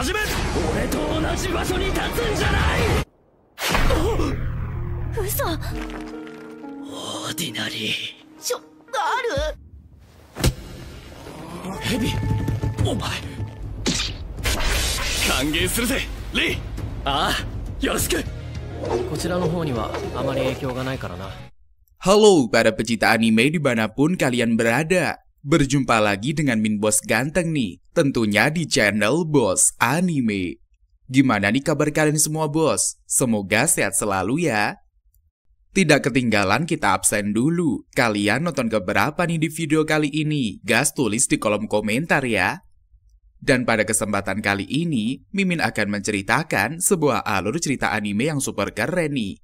俺と同じ場所に立つんじゃない。嘘。オーディナリー。あるヘビ、お前歓迎するぜ、レイ。ああ、よろしく。こちらの方にはあまり影響がないからな。Halo para pecinta anime dimanapun kalian berada. Berjumpa lagi dengan Min Bos ganteng nih, tentunya di channel Bos Anime. Gimana nih kabar kalian semua bos? Semoga sehat selalu ya. Tidak ketinggalan kita absen dulu. Kalian nonton keberapa nih di video kali ini? Gas tulis di kolom komentar ya. Dan pada kesempatan kali ini, Mimin akan menceritakan sebuah alur cerita anime yang super keren nih.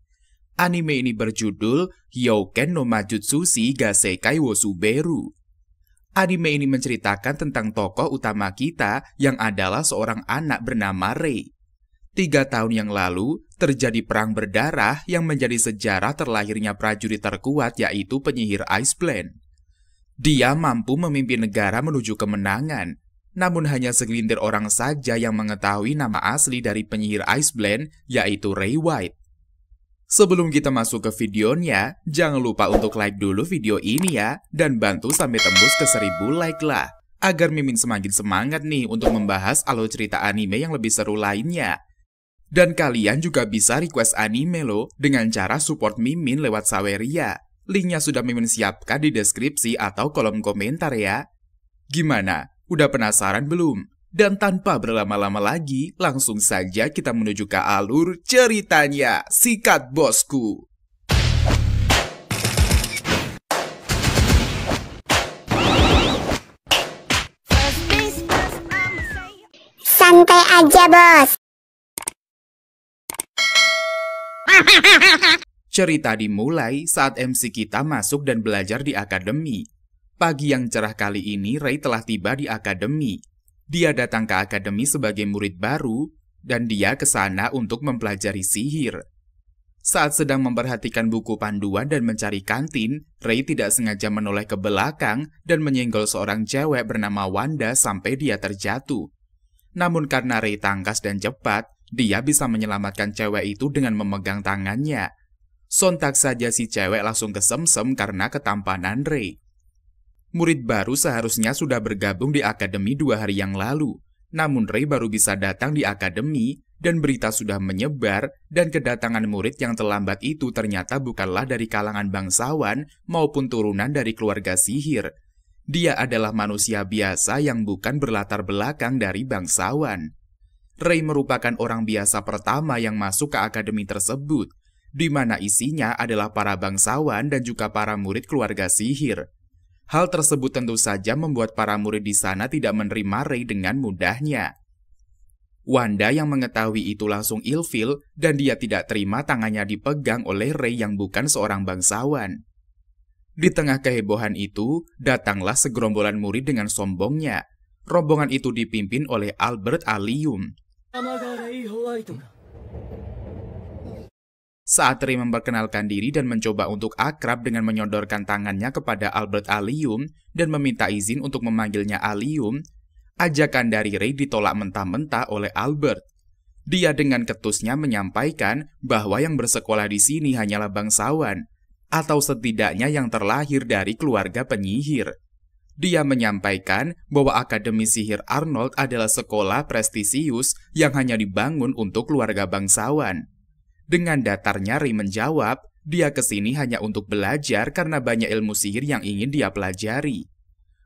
Anime ini berjudul Hyouken no Majutsushi Gasekai wo Suberu. Anime ini menceritakan tentang tokoh utama kita yang adalah seorang anak bernama Rei. 3 tahun yang lalu, terjadi perang berdarah yang menjadi sejarah terlahirnya prajurit terkuat yaitu penyihir Ice Blade. Dia mampu memimpin negara menuju kemenangan, namun hanya segelintir orang saja yang mengetahui nama asli dari penyihir Ice Blade yaitu Rei White. Sebelum kita masuk ke videonya, jangan lupa untuk like dulu video ini ya, dan bantu sampai tembus ke 1000 like lah, agar Mimin semakin semangat nih untuk membahas alur cerita anime yang lebih seru lainnya. Dan kalian juga bisa request anime loh, dengan cara support Mimin lewat Saweria. Linknya sudah Mimin siapkan di deskripsi atau kolom komentar ya. Gimana? Udah penasaran belum? Dan tanpa berlama-lama lagi, langsung saja kita menuju ke alur ceritanya. Sikat bosku! Santai aja bos. Cerita dimulai saat MC kita masuk dan belajar di akademi. Pagi yang cerah kali ini, Rei telah tiba di akademi. Dia datang ke akademi sebagai murid baru, dan dia ke sana untuk mempelajari sihir. Saat sedang memperhatikan buku panduan dan mencari kantin, Rei tidak sengaja menoleh ke belakang dan menyenggol seorang cewek bernama Wanda sampai dia terjatuh. Namun karena Rei tangkas dan cepat, dia bisa menyelamatkan cewek itu dengan memegang tangannya. Sontak saja si cewek langsung kesemsem karena ketampanan Rei. Murid baru seharusnya sudah bergabung di akademi 2 hari yang lalu. Namun Rei baru bisa datang di akademi dan berita sudah menyebar dan kedatangan murid yang terlambat itu ternyata bukanlah dari kalangan bangsawan maupun turunan dari keluarga sihir. Dia adalah manusia biasa yang bukan berlatar belakang dari bangsawan. Rei merupakan orang biasa pertama yang masuk ke akademi tersebut, di mana isinya adalah para bangsawan dan juga para murid keluarga sihir. Hal tersebut tentu saja membuat para murid di sana tidak menerima Rei dengan mudahnya. Wanda yang mengetahui itu langsung ilfil dan dia tidak terima tangannya dipegang oleh Rei yang bukan seorang bangsawan. Di tengah kehebohan itu, datanglah segerombolan murid dengan sombongnya. Rombongan itu dipimpin oleh Albert Allium. Saat Rei memperkenalkan diri dan mencoba untuk akrab dengan menyodorkan tangannya kepada Albert Allium dan meminta izin untuk memanggilnya Allium, ajakan dari Rei ditolak mentah-mentah oleh Albert. Dia dengan ketusnya menyampaikan bahwa yang bersekolah di sini hanyalah bangsawan, atau setidaknya yang terlahir dari keluarga penyihir. Dia menyampaikan bahwa Akademi Sihir Arnold adalah sekolah prestisius yang hanya dibangun untuk keluarga bangsawan. Dengan datarnya Rei menjawab, dia kesini hanya untuk belajar karena banyak ilmu sihir yang ingin dia pelajari.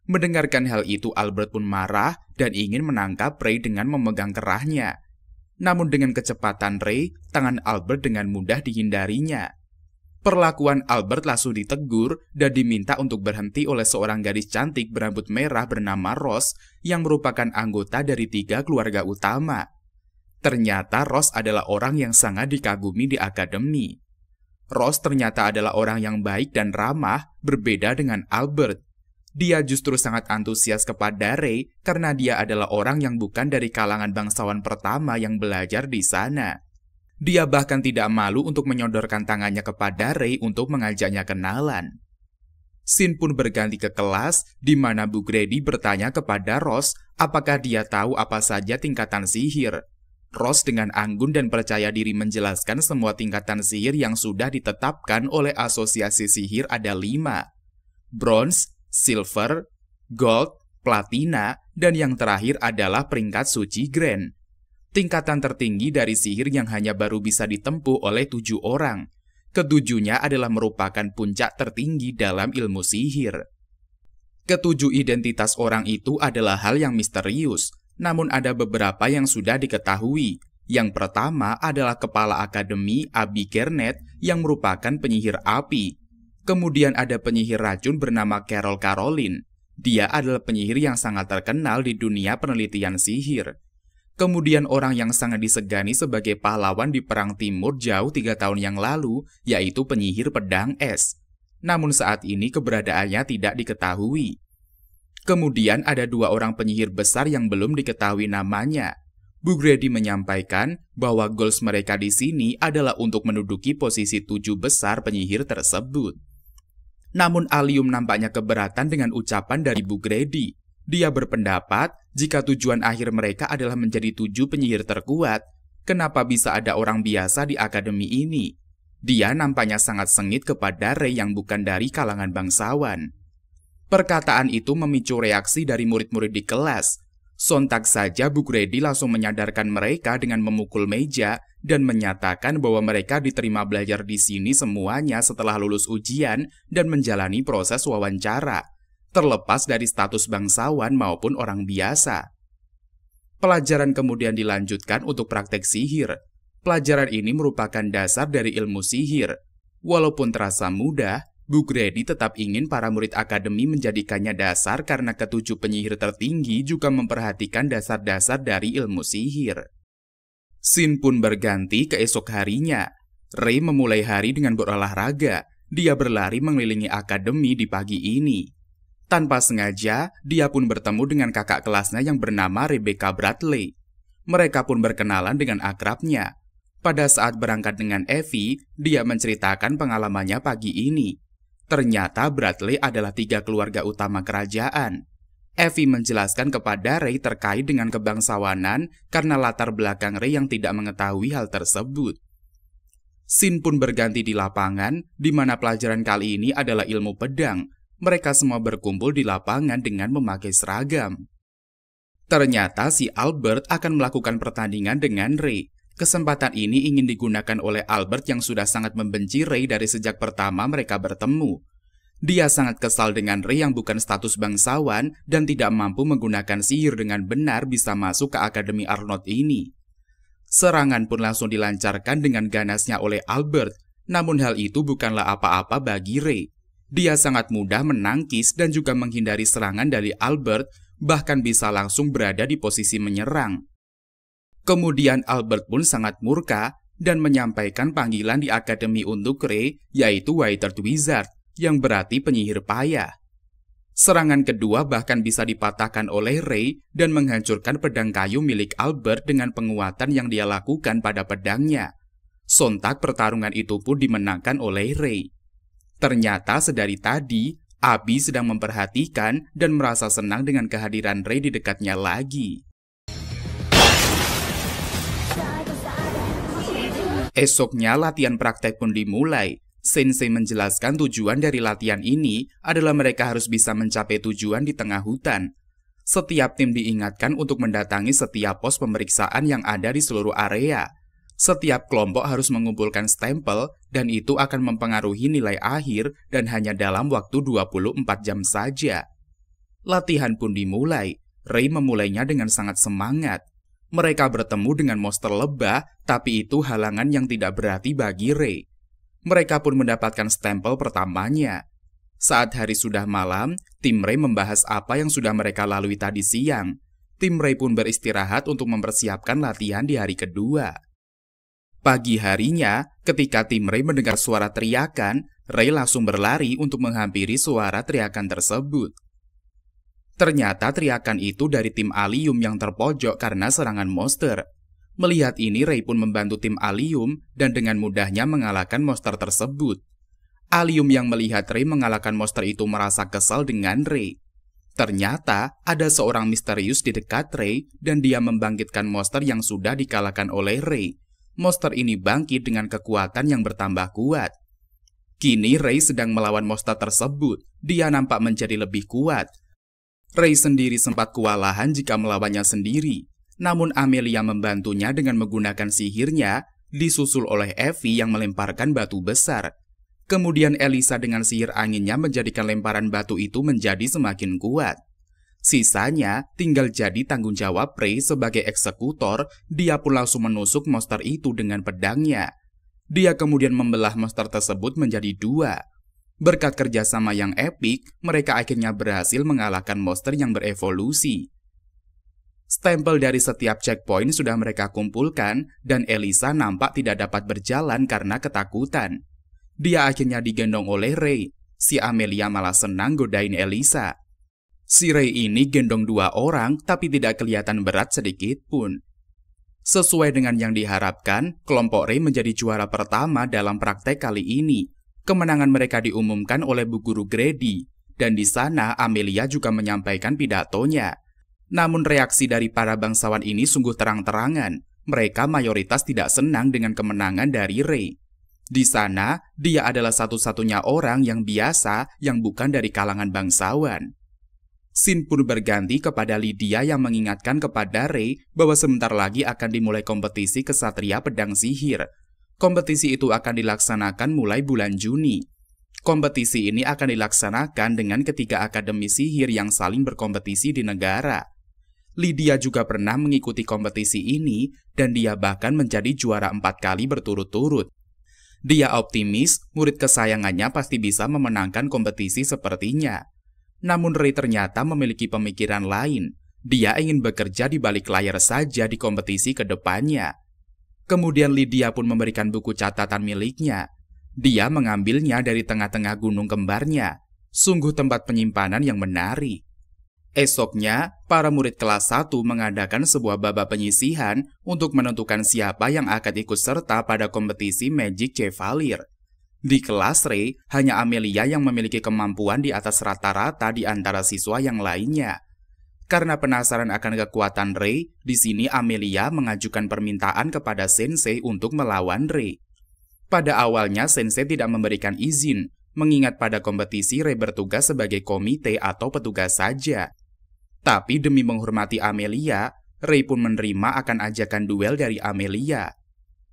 Mendengarkan hal itu Albert pun marah dan ingin menangkap Rei dengan memegang kerahnya. Namun dengan kecepatan Rei, tangan Albert dengan mudah dihindarinya. Perlakuan Albert langsung ditegur dan diminta untuk berhenti oleh seorang gadis cantik berambut merah bernama Rose yang merupakan anggota dari 3 keluarga utama. Ternyata Rose adalah orang yang sangat dikagumi di akademi. Rose ternyata adalah orang yang baik dan ramah, berbeda dengan Albert. Dia justru sangat antusias kepada Rei karena dia adalah orang yang bukan dari kalangan bangsawan pertama yang belajar di sana. Dia bahkan tidak malu untuk menyodorkan tangannya kepada Rei untuk mengajaknya kenalan. Scene pun berganti ke kelas, di mana Bu Grady bertanya kepada Ross apakah dia tahu apa saja tingkatan sihir. Ross dengan anggun dan percaya diri menjelaskan semua tingkatan sihir yang sudah ditetapkan oleh asosiasi sihir ada 5. Bronze, Silver, Gold, Platina, dan yang terakhir adalah peringkat suci Grand. Tingkatan tertinggi dari sihir yang hanya baru bisa ditempuh oleh 7 orang. Ketujuhnya adalah merupakan puncak tertinggi dalam ilmu sihir. Ketujuh identitas orang itu adalah hal yang misterius, namun ada beberapa yang sudah diketahui. Yang pertama adalah kepala akademi Abby Garnett yang merupakan penyihir api. Kemudian ada penyihir racun bernama Carol Caroline. Dia adalah penyihir yang sangat terkenal di dunia penelitian sihir. Kemudian orang yang sangat disegani sebagai pahlawan di Perang Timur jauh 3 tahun yang lalu, yaitu penyihir pedang es. Namun saat ini keberadaannya tidak diketahui. Kemudian ada 2 orang penyihir besar yang belum diketahui namanya. Bu Grady menyampaikan bahwa goals mereka di sini adalah untuk menduduki posisi 7 besar penyihir tersebut. Namun Allium nampaknya keberatan dengan ucapan dari Bu Grady. Dia berpendapat, jika tujuan akhir mereka adalah menjadi 7 penyihir terkuat, kenapa bisa ada orang biasa di akademi ini? Dia nampaknya sangat sengit kepada Ray yang bukan dari kalangan bangsawan. Perkataan itu memicu reaksi dari murid-murid di kelas. Sontak saja Bu Grady langsung menyadarkan mereka dengan memukul meja dan menyatakan bahwa mereka diterima belajar di sini semuanya setelah lulus ujian dan menjalani proses wawancara, terlepas dari status bangsawan maupun orang biasa. Pelajaran kemudian dilanjutkan untuk praktek sihir. Pelajaran ini merupakan dasar dari ilmu sihir. Walaupun terasa mudah, Bu Grady tetap ingin para murid akademi menjadikannya dasar karena ketujuh penyihir tertinggi juga memperhatikan dasar-dasar dari ilmu sihir. Scene pun berganti ke esok harinya. Ray memulai hari dengan berolahraga. Dia berlari mengelilingi akademi di pagi ini. Tanpa sengaja, dia pun bertemu dengan kakak kelasnya yang bernama Rebecca Bradley. Mereka pun berkenalan dengan akrabnya. Pada saat berangkat dengan Evie, dia menceritakan pengalamannya pagi ini. Ternyata Bradley adalah 3 keluarga utama kerajaan. Evie menjelaskan kepada Ray terkait dengan kebangsawanan karena latar belakang Ray yang tidak mengetahui hal tersebut. Scene pun berganti di lapangan, di mana pelajaran kali ini adalah ilmu pedang. Mereka semua berkumpul di lapangan dengan memakai seragam. Ternyata si Albert akan melakukan pertandingan dengan Ray. Kesempatan ini ingin digunakan oleh Albert yang sudah sangat membenci Ray dari sejak pertama mereka bertemu. Dia sangat kesal dengan Ray yang bukan status bangsawan dan tidak mampu menggunakan sihir dengan benar bisa masuk ke Akademi Arnold ini. Serangan pun langsung dilancarkan dengan ganasnya oleh Albert, namun hal itu bukanlah apa-apa bagi Ray. Dia sangat mudah menangkis dan juga menghindari serangan dari Albert, bahkan bisa langsung berada di posisi menyerang. Kemudian Albert pun sangat murka dan menyampaikan panggilan di akademi untuk Ray, yaitu White Wizard, yang berarti penyihir payah. Serangan kedua bahkan bisa dipatahkan oleh Ray dan menghancurkan pedang kayu milik Albert dengan penguatan yang dia lakukan pada pedangnya. Sontak pertarungan itu pun dimenangkan oleh Ray. Ternyata sedari tadi, Abby sedang memperhatikan dan merasa senang dengan kehadiran Ray di dekatnya lagi. Esoknya latihan praktek pun dimulai. Sensei menjelaskan tujuan dari latihan ini adalah mereka harus bisa mencapai tujuan di tengah hutan. Setiap tim diingatkan untuk mendatangi setiap pos pemeriksaan yang ada di seluruh area. Setiap kelompok harus mengumpulkan stempel dan itu akan mempengaruhi nilai akhir dan hanya dalam waktu 24 jam saja. Latihan pun dimulai. Ray memulainya dengan sangat semangat. Mereka bertemu dengan monster lebah, tapi itu halangan yang tidak berarti bagi Ray. Mereka pun mendapatkan stempel pertamanya. Saat hari sudah malam, tim Ray membahas apa yang sudah mereka lalui tadi siang. Tim Ray pun beristirahat untuk mempersiapkan latihan di hari kedua. Pagi harinya, ketika tim Ray mendengar suara teriakan, Ray langsung berlari untuk menghampiri suara teriakan tersebut. Ternyata teriakan itu dari tim Allium yang terpojok karena serangan monster. Melihat ini, Ray pun membantu tim Allium dan dengan mudahnya mengalahkan monster tersebut. Allium yang melihat Ray mengalahkan monster itu merasa kesal dengan Ray. Ternyata ada seorang misterius di dekat Ray dan dia membangkitkan monster yang sudah dikalahkan oleh Ray. Monster ini bangkit dengan kekuatan yang bertambah kuat. Kini Ray sedang melawan monster tersebut. Dia nampak menjadi lebih kuat. Ray sendiri sempat kewalahan jika melawannya sendiri. Namun Amelia membantunya dengan menggunakan sihirnya, disusul oleh Evie yang melemparkan batu besar. Kemudian Elisa dengan sihir anginnya menjadikan lemparan batu itu menjadi semakin kuat. Sisanya tinggal jadi tanggung jawab Ray sebagai eksekutor. Dia pun langsung menusuk monster itu dengan pedangnya. Dia kemudian membelah monster tersebut menjadi 2. Berkat kerjasama yang epik, mereka akhirnya berhasil mengalahkan monster yang berevolusi. Stempel dari setiap checkpoint sudah mereka kumpulkan dan Elisa nampak tidak dapat berjalan karena ketakutan. Dia akhirnya digendong oleh Ray. Si Amelia malah senang godain Elisa. Si Ray ini gendong 2 orang tapi tidak kelihatan berat sedikit pun. Sesuai dengan yang diharapkan, kelompok Ray menjadi juara pertama dalam praktek kali ini. Kemenangan mereka diumumkan oleh Bu Guru Grady, dan di sana Amelia juga menyampaikan pidatonya. Namun reaksi dari para bangsawan ini sungguh terang-terangan. Mereka mayoritas tidak senang dengan kemenangan dari Ray. Di sana, dia adalah satu-satunya orang yang biasa yang bukan dari kalangan bangsawan. Scene pun berganti kepada Lydia yang mengingatkan kepada Ray bahwa sebentar lagi akan dimulai kompetisi kesatria pedang sihir. Kompetisi itu akan dilaksanakan mulai bulan Juni. Kompetisi ini akan dilaksanakan dengan ketiga akademi sihir yang saling berkompetisi di negara. Lydia juga pernah mengikuti kompetisi ini dan dia bahkan menjadi juara 4 kali berturut-turut. Dia optimis murid kesayangannya pasti bisa memenangkan kompetisi sepertinya. Namun Ray ternyata memiliki pemikiran lain. Dia ingin bekerja di balik layar saja di kompetisi ke depannya. Kemudian Lydia pun memberikan buku catatan miliknya. Dia mengambilnya dari tengah-tengah gunung kembarnya. Sungguh tempat penyimpanan yang menarik. Esoknya, para murid kelas 1 mengadakan sebuah babak penyisihan untuk menentukan siapa yang akan ikut serta pada kompetisi Magic Chevalier. Di kelas Ray, hanya Amelia yang memiliki kemampuan di atas rata-rata di antara siswa yang lainnya. Karena penasaran akan kekuatan Ray, di sini Amelia mengajukan permintaan kepada Sensei untuk melawan Ray. Pada awalnya Sensei tidak memberikan izin, mengingat pada kompetisi Ray bertugas sebagai komite atau petugas saja. Tapi demi menghormati Amelia, Ray pun menerima akan ajakan duel dari Amelia.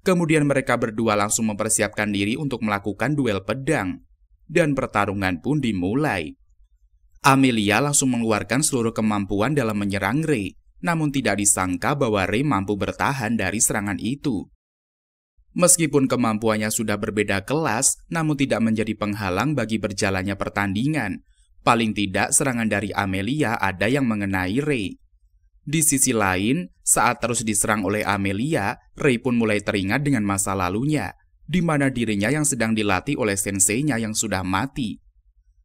Kemudian mereka berdua langsung mempersiapkan diri untuk melakukan duel pedang. Dan pertarungan pun dimulai. Amelia langsung mengeluarkan seluruh kemampuan dalam menyerang Ray, namun tidak disangka bahwa Ray mampu bertahan dari serangan itu. Meskipun kemampuannya sudah berbeda kelas, namun tidak menjadi penghalang bagi berjalannya pertandingan. Paling tidak serangan dari Amelia ada yang mengenai Ray. Di sisi lain, saat terus diserang oleh Amelia, Ray pun mulai teringat dengan masa lalunya, di mana dirinya yang sedang dilatih oleh senseinya yang sudah mati.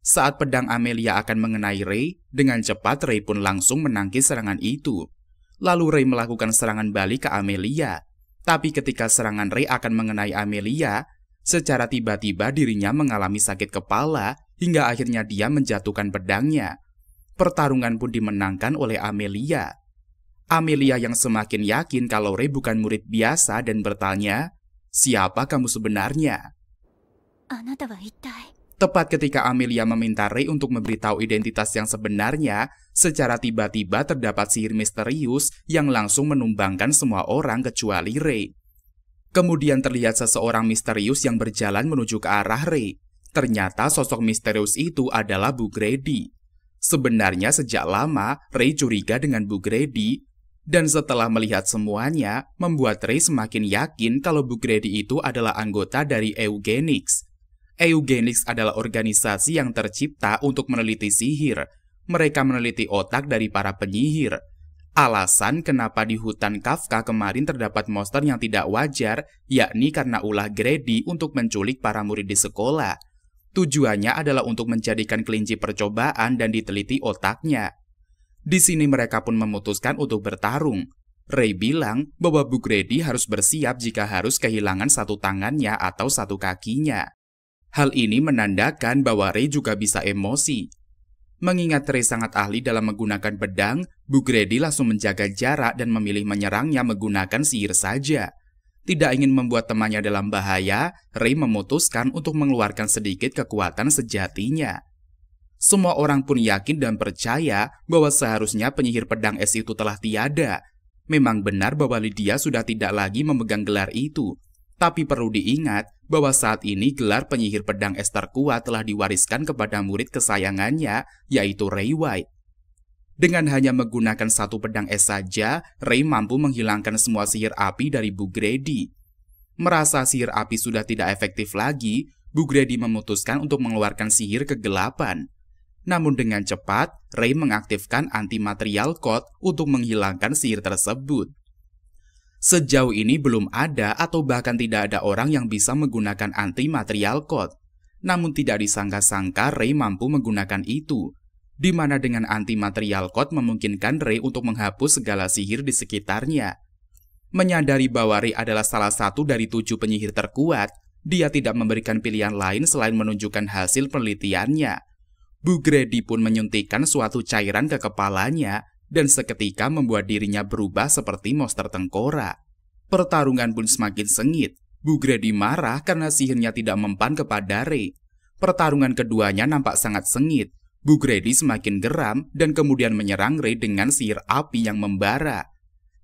Saat pedang Amelia akan mengenai Ray, dengan cepat Ray pun langsung menangkis serangan itu. Lalu Ray melakukan serangan balik ke Amelia. Tapi ketika serangan Ray akan mengenai Amelia, secara tiba-tiba dirinya mengalami sakit kepala hingga akhirnya dia menjatuhkan pedangnya. Pertarungan pun dimenangkan oleh Amelia. Amelia yang semakin yakin kalau Ray bukan murid biasa dan bertanya, "Siapa kamu sebenarnya?" Tepat ketika Amelia meminta Ray untuk memberitahu identitas yang sebenarnya, secara tiba-tiba terdapat sihir misterius yang langsung menumbangkan semua orang kecuali Ray. Kemudian terlihat seseorang misterius yang berjalan menuju ke arah Ray. Ternyata sosok misterius itu adalah Bu Grady. Sebenarnya sejak lama Ray curiga dengan Bu Grady, dan setelah melihat semuanya, membuat Ray semakin yakin kalau Bu Grady itu adalah anggota dari Eugenix. Eugenix adalah organisasi yang tercipta untuk meneliti sihir. Mereka meneliti otak dari para penyihir. Alasan kenapa di hutan Kafka kemarin terdapat monster yang tidak wajar, yakni karena ulah Grady untuk menculik para murid di sekolah. Tujuannya adalah untuk menjadikan kelinci percobaan dan diteliti otaknya. Di sini mereka pun memutuskan untuk bertarung. Ray bilang bahwa Bu Grady harus bersiap jika harus kehilangan satu tangannya atau satu kakinya. Hal ini menandakan bahwa Ray juga bisa emosi. Mengingat Ray sangat ahli dalam menggunakan pedang, Bugredi langsung menjaga jarak dan memilih menyerangnya menggunakan sihir saja. Tidak ingin membuat temannya dalam bahaya, Ray memutuskan untuk mengeluarkan sedikit kekuatan sejatinya. Semua orang pun yakin dan percaya bahwa seharusnya penyihir pedang es itu telah tiada. Memang benar bahwa Lydia sudah tidak lagi memegang gelar itu. Tapi perlu diingat bahwa saat ini gelar penyihir pedang es terkuat telah diwariskan kepada murid kesayangannya, yaitu Ray White. Dengan hanya menggunakan satu pedang es saja, Ray mampu menghilangkan semua sihir api dari Bugredi. Merasa sihir api sudah tidak efektif lagi, Bugredi memutuskan untuk mengeluarkan sihir kegelapan. Namun dengan cepat, Ray mengaktifkan anti-material code untuk menghilangkan sihir tersebut. Sejauh ini belum ada atau bahkan tidak ada orang yang bisa menggunakan anti-material code. Namun tidak disangka-sangka Ray mampu menggunakan itu, di mana dengan anti-material code memungkinkan Ray untuk menghapus segala sihir di sekitarnya. Menyadari bahwa Ray adalah salah satu dari 7 penyihir terkuat, dia tidak memberikan pilihan lain selain menunjukkan hasil penelitiannya. Bugredi pun menyuntikkan suatu cairan ke kepalanya, dan seketika membuat dirinya berubah seperti monster tengkorak. Pertarungan pun semakin sengit. Bugredi marah karena sihirnya tidak mempan kepada Ray. Pertarungan keduanya nampak sangat sengit. Bugredi semakin geram dan kemudian menyerang Ray dengan sihir api yang membara.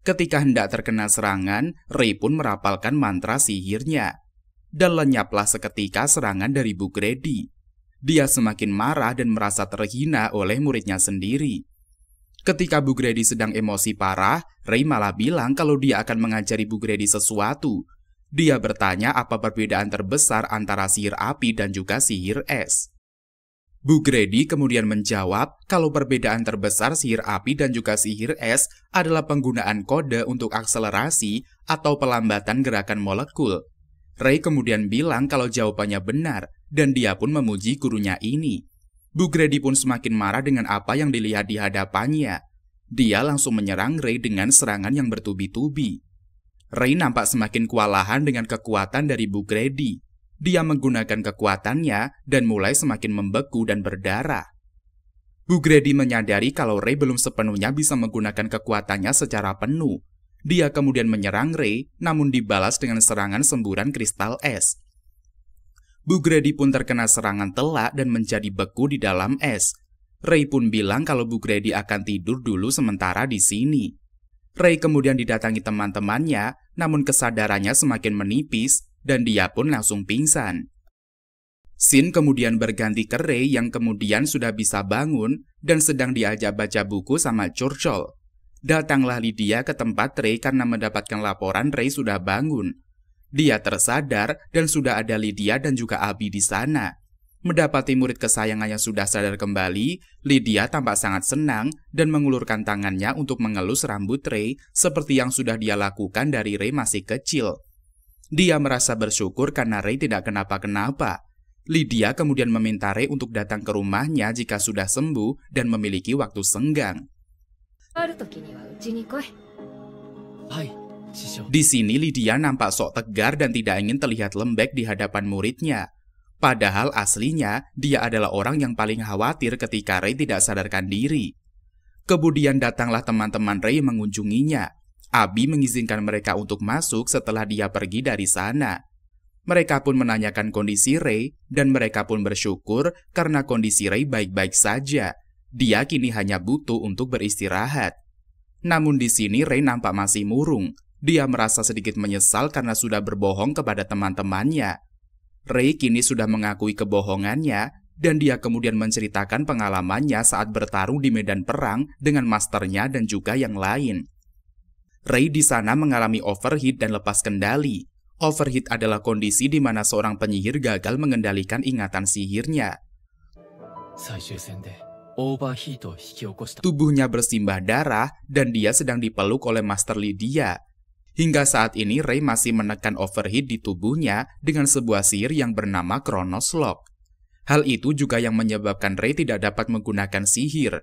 Ketika hendak terkena serangan, Ray pun merapalkan mantra sihirnya. Dan lenyaplah seketika serangan dari Bugredi. Dia semakin marah dan merasa terhina oleh muridnya sendiri. Ketika Bugredi sedang emosi parah, Ray malah bilang kalau dia akan mengajari Bugredi sesuatu. Dia bertanya apa perbedaan terbesar antara sihir api dan juga sihir es. Bugredi kemudian menjawab kalau perbedaan terbesar sihir api dan juga sihir es adalah penggunaan kode untuk akselerasi atau pelambatan gerakan molekul. Ray kemudian bilang kalau jawabannya benar dan dia pun memuji gurunya ini. Bugredi pun semakin marah dengan apa yang dilihat di hadapannya. Dia langsung menyerang Ray dengan serangan yang bertubi-tubi. Ray nampak semakin kewalahan dengan kekuatan dari Bugredi. Dia menggunakan kekuatannya dan mulai semakin membeku dan berdarah. Bugredi menyadari kalau Ray belum sepenuhnya bisa menggunakan kekuatannya secara penuh. Dia kemudian menyerang Ray, namun dibalas dengan serangan semburan kristal es. Bugredi pun terkena serangan telak dan menjadi beku di dalam es. Ray pun bilang kalau Bugredi akan tidur dulu sementara di sini. Ray kemudian didatangi teman-temannya, namun kesadarannya semakin menipis dan dia pun langsung pingsan. Scene kemudian berganti ke Ray yang kemudian sudah bisa bangun dan sedang diajak baca buku sama Churchill. Datanglah Lydia ke tempat Ray karena mendapatkan laporan Ray sudah bangun. Dia tersadar dan sudah ada Lydia dan juga Abi di sana. Mendapati murid kesayangannya sudah sadar kembali, Lydia tampak sangat senang dan mengulurkan tangannya untuk mengelus rambut Ray seperti yang sudah dia lakukan dari Ray masih kecil. Dia merasa bersyukur karena Ray tidak kenapa-kenapa. Lydia kemudian meminta Ray untuk datang ke rumahnya jika sudah sembuh dan memiliki waktu senggang. Di sini Lydia nampak sok tegar dan tidak ingin terlihat lembek di hadapan muridnya. Padahal aslinya dia adalah orang yang paling khawatir ketika Ray tidak sadarkan diri. Kemudian datanglah teman-teman Ray mengunjunginya. Abi mengizinkan mereka untuk masuk setelah dia pergi dari sana. Mereka pun menanyakan kondisi Ray dan mereka pun bersyukur karena kondisi Ray baik-baik saja. Dia kini hanya butuh untuk beristirahat. Namun di sini Ray nampak masih murung. Dia merasa sedikit menyesal karena sudah berbohong kepada teman-temannya. Ray kini sudah mengakui kebohongannya dan dia kemudian menceritakan pengalamannya saat bertarung di medan perang dengan masternya dan juga yang lain. Ray di sana mengalami overheat dan lepas kendali. Overheat adalah kondisi di mana seorang penyihir gagal mengendalikan ingatan sihirnya. Tubuhnya bersimbah darah dan dia sedang dipeluk oleh Master Lydia. Hingga saat ini Ray masih menekan overheat di tubuhnya dengan sebuah sihir yang bernama Chronos Lock. Hal itu juga yang menyebabkan Ray tidak dapat menggunakan sihir.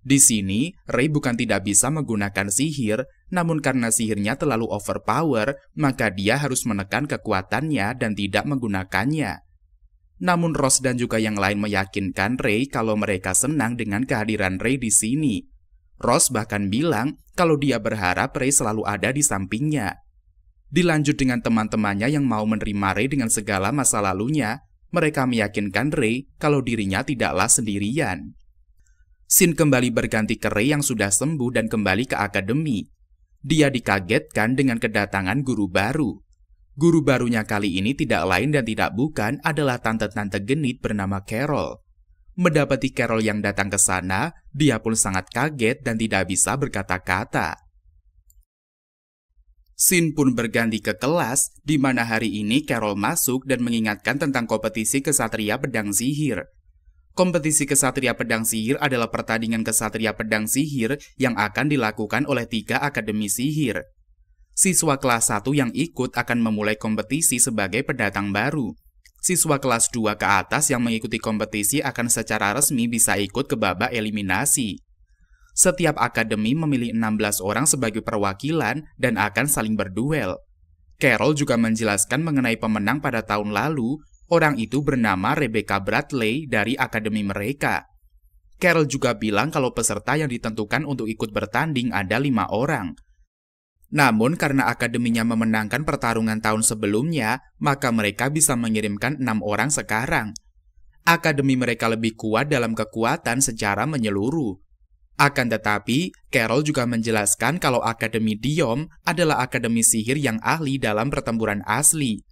Di sini, Ray bukan tidak bisa menggunakan sihir, namun karena sihirnya terlalu overpower, maka dia harus menekan kekuatannya dan tidak menggunakannya. Namun Ross dan juga yang lain meyakinkan Ray kalau mereka senang dengan kehadiran Ray di sini. Ross bahkan bilang kalau dia berharap Ray selalu ada di sampingnya. Dilanjut dengan teman-temannya yang mau menerima Ray dengan segala masa lalunya, mereka meyakinkan Ray kalau dirinya tidaklah sendirian. Scene kembali berganti ke Ray yang sudah sembuh dan kembali ke akademi. Dia dikagetkan dengan kedatangan guru baru. Guru barunya kali ini tidak lain dan tidak bukan adalah tante-tante genit bernama Carol. Mendapati Carol yang datang ke sana, dia pun sangat kaget dan tidak bisa berkata-kata. Scene pun berganti ke kelas, di mana hari ini Carol masuk dan mengingatkan tentang kompetisi kesatria pedang sihir. Kompetisi kesatria pedang sihir adalah pertandingan kesatria pedang sihir yang akan dilakukan oleh 3 akademi sihir. Siswa kelas 1 yang ikut akan memulai kompetisi sebagai pendatang baru. Siswa kelas 2 ke atas yang mengikuti kompetisi akan secara resmi bisa ikut ke babak eliminasi. Setiap akademi memilih 16 orang sebagai perwakilan dan akan saling berduel. Carol juga menjelaskan mengenai pemenang pada tahun lalu, orang itu bernama Rebecca Bradley dari akademi mereka. Carol juga bilang kalau peserta yang ditentukan untuk ikut bertanding ada 5 orang. Namun karena akademinya memenangkan pertarungan tahun sebelumnya, maka mereka bisa mengirimkan 6 orang sekarang. Akademi mereka lebih kuat dalam kekuatan secara menyeluruh. Akan tetapi, Carol juga menjelaskan kalau Akademi Diom adalah akademi sihir yang ahli dalam pertempuran asli.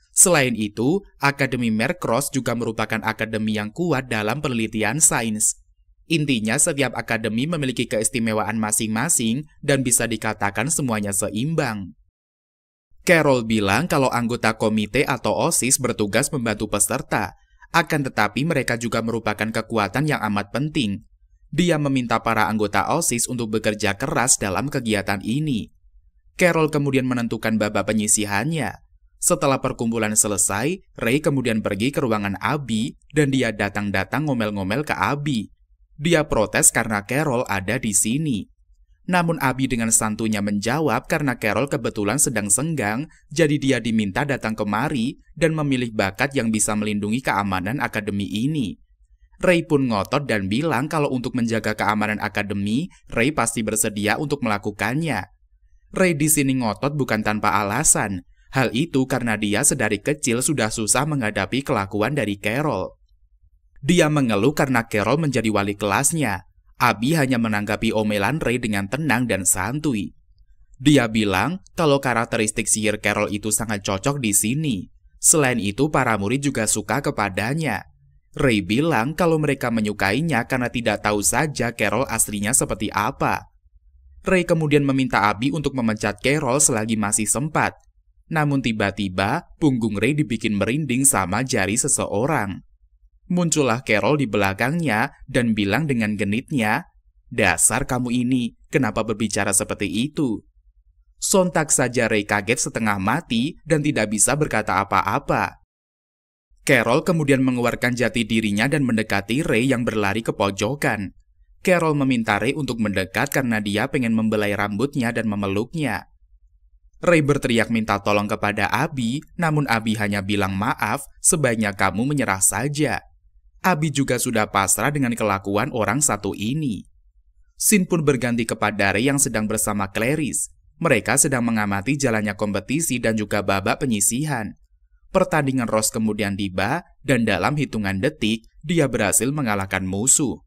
Selain itu, Akademi Mercross juga merupakan akademi yang kuat dalam penelitian sains. Intinya setiap akademi memiliki keistimewaan masing-masing dan bisa dikatakan semuanya seimbang. Carol bilang kalau anggota komite atau OSIS bertugas membantu peserta, akan tetapi mereka juga merupakan kekuatan yang amat penting. Dia meminta para anggota OSIS untuk bekerja keras dalam kegiatan ini. Carol kemudian menentukan babak penyisihannya. Setelah perkumpulan selesai, Ray kemudian pergi ke ruangan Abby dan dia datang-datang ngomel-ngomel ke Abby. Dia protes karena Carol ada di sini. Namun Abby dengan santunya menjawab karena Carol kebetulan sedang senggang, jadi dia diminta datang kemari dan memilih bakat yang bisa melindungi keamanan akademi ini. Ray pun ngotot dan bilang kalau untuk menjaga keamanan akademi, Ray pasti bersedia untuk melakukannya. Ray di sini ngotot bukan tanpa alasan. Hal itu karena dia sedari kecil sudah susah menghadapi kelakuan dari Carol. Dia mengeluh karena Carol menjadi wali kelasnya. Abby hanya menanggapi omelan Ray dengan tenang dan santuy. Dia bilang kalau karakteristik sihir Carol itu sangat cocok di sini. Selain itu, para murid juga suka kepadanya. Ray bilang kalau mereka menyukainya karena tidak tahu saja Carol aslinya seperti apa. Ray kemudian meminta Abby untuk memecat Carol selagi masih sempat. Namun tiba-tiba, punggung Ray dibikin merinding sama jari seseorang. Muncullah Carol di belakangnya dan bilang dengan genitnya, "Dasar kamu ini, kenapa berbicara seperti itu?" Sontak saja Ray kaget setengah mati dan tidak bisa berkata apa-apa. Carol kemudian mengeluarkan jati dirinya dan mendekati Ray yang berlari ke pojokan. Carol meminta Ray untuk mendekat karena dia pengen membelai rambutnya dan memeluknya. Ray berteriak minta tolong kepada Abby, namun Abby hanya bilang maaf, sebaiknya kamu menyerah saja. Abby juga sudah pasrah dengan kelakuan orang satu ini. Scene pun berganti kepada Ray yang sedang bersama Clarice. Mereka sedang mengamati jalannya kompetisi dan juga babak penyisihan. Pertandingan Ross kemudian tiba, dan dalam hitungan detik, dia berhasil mengalahkan musuh.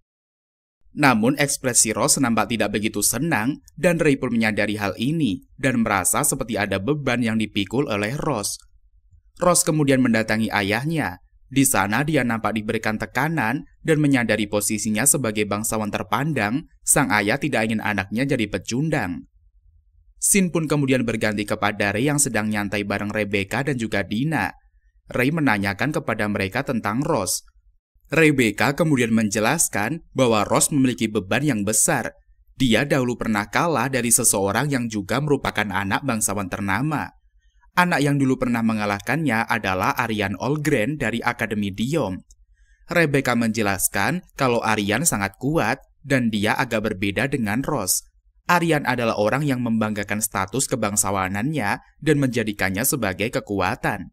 Namun ekspresi Ross nampak tidak begitu senang, dan Ray pun menyadari hal ini, dan merasa seperti ada beban yang dipikul oleh Ross. Ross kemudian mendatangi ayahnya. Di sana dia nampak diberikan tekanan dan menyadari posisinya sebagai bangsawan terpandang, sang ayah tidak ingin anaknya jadi pecundang. Scene pun kemudian berganti kepada Ray yang sedang nyantai bareng Rebecca dan juga Dina. Ray menanyakan kepada mereka tentang Ross. Rebecca kemudian menjelaskan bahwa Ross memiliki beban yang besar. Dia dahulu pernah kalah dari seseorang yang juga merupakan anak bangsawan ternama. Anak yang dulu pernah mengalahkannya adalah Arian Olgren dari Akademi Diom. Rebecca menjelaskan kalau Arian sangat kuat dan dia agak berbeda dengan Ross. Arian adalah orang yang membanggakan status kebangsawanannya dan menjadikannya sebagai kekuatan.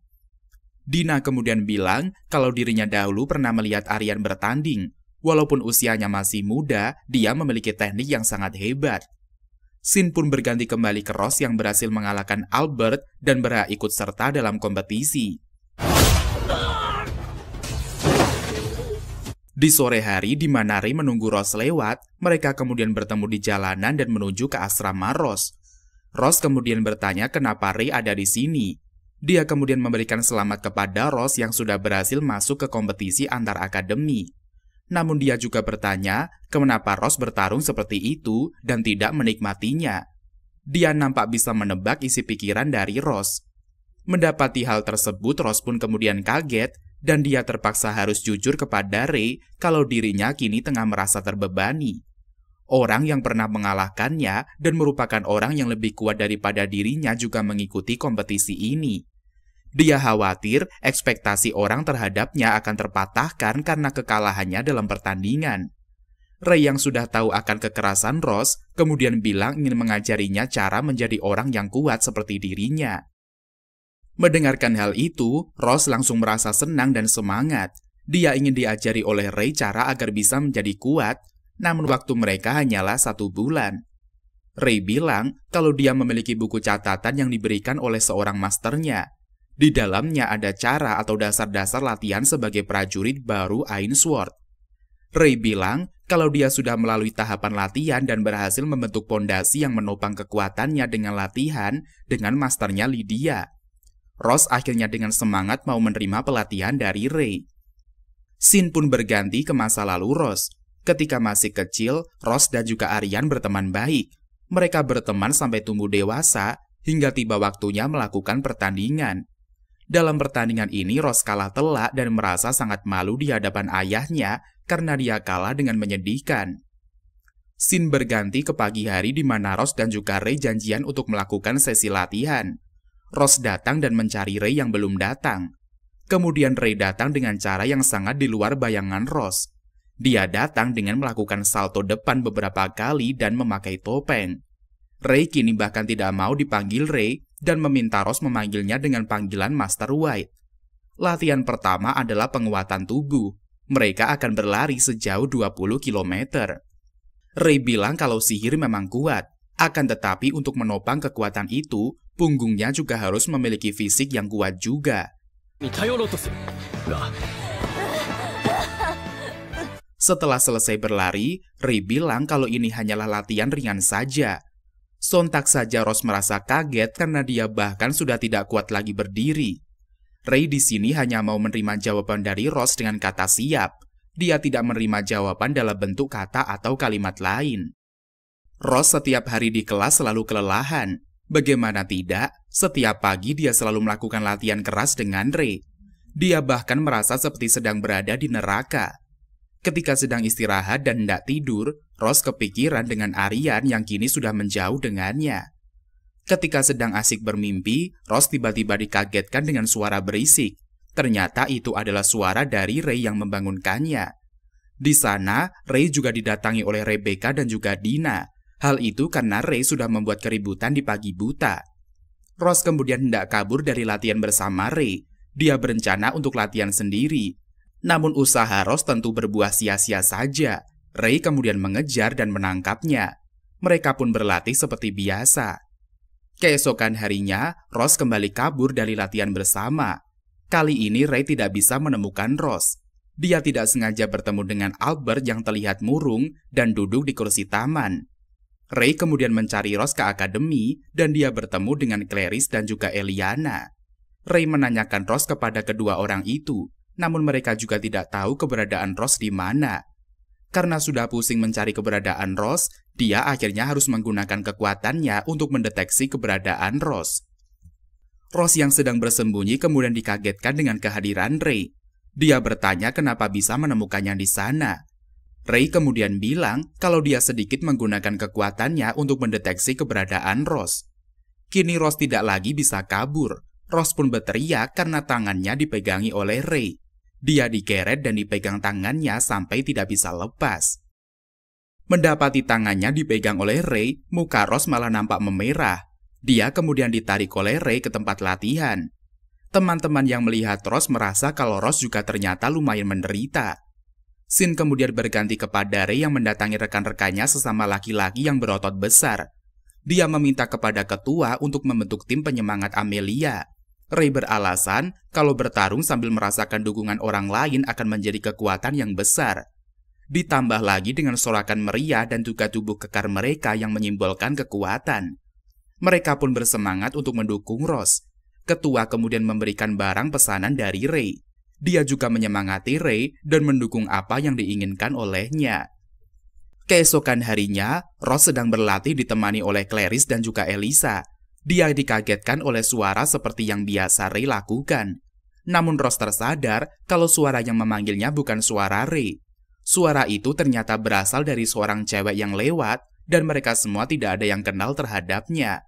Dina kemudian bilang kalau dirinya dahulu pernah melihat Aryan bertanding. Walaupun usianya masih muda, dia memiliki teknik yang sangat hebat. Scene pun berganti kembali ke Ross yang berhasil mengalahkan Albert dan berhak ikut serta dalam kompetisi. Di sore hari di mana Ray menunggu Ross lewat, mereka kemudian bertemu di jalanan dan menuju ke asrama Ross. Ross kemudian bertanya kenapa Ray ada di sini. Dia kemudian memberikan selamat kepada Ross yang sudah berhasil masuk ke kompetisi antar akademi. Namun dia juga bertanya kenapa Ross bertarung seperti itu dan tidak menikmatinya. Dia nampak bisa menebak isi pikiran dari Ross. Mendapati hal tersebut, Ross pun kemudian kaget dan dia terpaksa harus jujur kepada Ray kalau dirinya kini tengah merasa terbebani. Orang yang pernah mengalahkannya dan merupakan orang yang lebih kuat daripada dirinya juga mengikuti kompetisi ini. Dia khawatir ekspektasi orang terhadapnya akan terpatahkan karena kekalahannya dalam pertandingan. Ray yang sudah tahu akan kekerasan Ross kemudian bilang ingin mengajarinya cara menjadi orang yang kuat seperti dirinya. Mendengarkan hal itu, Ross langsung merasa senang dan semangat. Dia ingin diajari oleh Ray cara agar bisa menjadi kuat, namun waktu mereka hanyalah 1 bulan. Ray bilang kalau dia memiliki buku catatan yang diberikan oleh seorang masternya. Di dalamnya ada cara atau dasar-dasar latihan sebagai prajurit baru Ainsworth. Ray bilang kalau dia sudah melalui tahapan latihan dan berhasil membentuk pondasi yang menopang kekuatannya dengan latihan dengan masternya Lydia. Ross akhirnya dengan semangat mau menerima pelatihan dari Ray. Scene pun berganti ke masa lalu Ross. Ketika masih kecil, Ross dan juga Aryan berteman baik. Mereka berteman sampai tumbuh dewasa hingga tiba waktunya melakukan pertandingan. Dalam pertandingan ini, Ross kalah telak dan merasa sangat malu di hadapan ayahnya karena dia kalah dengan menyedihkan. Scene berganti ke pagi hari di mana Ross dan juga Ray janjian untuk melakukan sesi latihan. Ross datang dan mencari Ray yang belum datang. Kemudian Ray datang dengan cara yang sangat di luar bayangan Ross. Dia datang dengan melakukan salto depan beberapa kali dan memakai topeng. Ray kini bahkan tidak mau dipanggil Ray dan meminta Ross memanggilnya dengan panggilan Master White. Latihan pertama adalah penguatan tubuh. Mereka akan berlari sejauh 20 km. Ray bilang kalau sihir memang kuat, akan tetapi untuk menopang kekuatan itu, punggungnya juga harus memiliki fisik yang kuat juga. Setelah selesai berlari, Ray bilang kalau ini hanyalah latihan ringan saja. Sontak saja Ross merasa kaget karena dia bahkan sudah tidak kuat lagi berdiri. Ray di sini hanya mau menerima jawaban dari Ross dengan kata siap. Dia tidak menerima jawaban dalam bentuk kata atau kalimat lain. Ross setiap hari di kelas selalu kelelahan. Bagaimana tidak, setiap pagi dia selalu melakukan latihan keras dengan Ray. Dia bahkan merasa seperti sedang berada di neraka. Ketika sedang istirahat dan hendak tidur, Ross kepikiran dengan Aryan yang kini sudah menjauh dengannya. Ketika sedang asik bermimpi, Ross tiba-tiba dikagetkan dengan suara berisik. Ternyata itu adalah suara dari Ray yang membangunkannya. Di sana, Ray juga didatangi oleh Rebecca dan juga Dina. Hal itu karena Ray sudah membuat keributan di pagi buta. Ross kemudian hendak kabur dari latihan bersama Ray. Dia berencana untuk latihan sendiri. Namun usaha Ross tentu berbuah sia-sia saja. Ray kemudian mengejar dan menangkapnya. Mereka pun berlatih seperti biasa. Keesokan harinya, Ross kembali kabur dari latihan bersama. Kali ini Ray tidak bisa menemukan Ross. Dia tidak sengaja bertemu dengan Albert yang terlihat murung dan duduk di kursi taman. Ray kemudian mencari Ross ke akademi dan dia bertemu dengan Clarice dan juga Eliana. Ray menanyakan Ross kepada kedua orang itu. Namun mereka juga tidak tahu keberadaan Ross di mana. Karena sudah pusing mencari keberadaan Ross, dia akhirnya harus menggunakan kekuatannya untuk mendeteksi keberadaan Ross. Ross yang sedang bersembunyi kemudian dikagetkan dengan kehadiran Ray. Dia bertanya kenapa bisa menemukannya di sana. Ray kemudian bilang kalau dia sedikit menggunakan kekuatannya untuk mendeteksi keberadaan Ross. Kini Ross tidak lagi bisa kabur. Ross pun berteriak karena tangannya dipegangi oleh Ray. Dia digeret dan dipegang tangannya sampai tidak bisa lepas. Mendapati tangannya dipegang oleh Ray, muka Ross malah nampak memerah. Dia kemudian ditarik oleh Ray ke tempat latihan. Teman-teman yang melihat Ross merasa kalau Ross juga ternyata lumayan menderita. Scene kemudian berganti kepada Ray yang mendatangi rekan-rekannya sesama laki-laki yang berotot besar. Dia meminta kepada ketua untuk membentuk tim penyemangat Amelia. Ray beralasan kalau bertarung sambil merasakan dukungan orang lain akan menjadi kekuatan yang besar. Ditambah lagi dengan sorakan meriah dan juga tubuh kekar mereka yang menyimbolkan kekuatan. Mereka pun bersemangat untuk mendukung Ross. Ketua kemudian memberikan barang pesanan dari Ray. Dia juga menyemangati Ray dan mendukung apa yang diinginkan olehnya. Keesokan harinya, Ross sedang berlatih ditemani oleh Clarice dan juga Elisa. Dia dikagetkan oleh suara seperti yang biasa Ray lakukan. Namun Ross tersadar kalau suara yang memanggilnya bukan suara Ray. Suara itu ternyata berasal dari seorang cewek yang lewat dan mereka semua tidak ada yang kenal terhadapnya.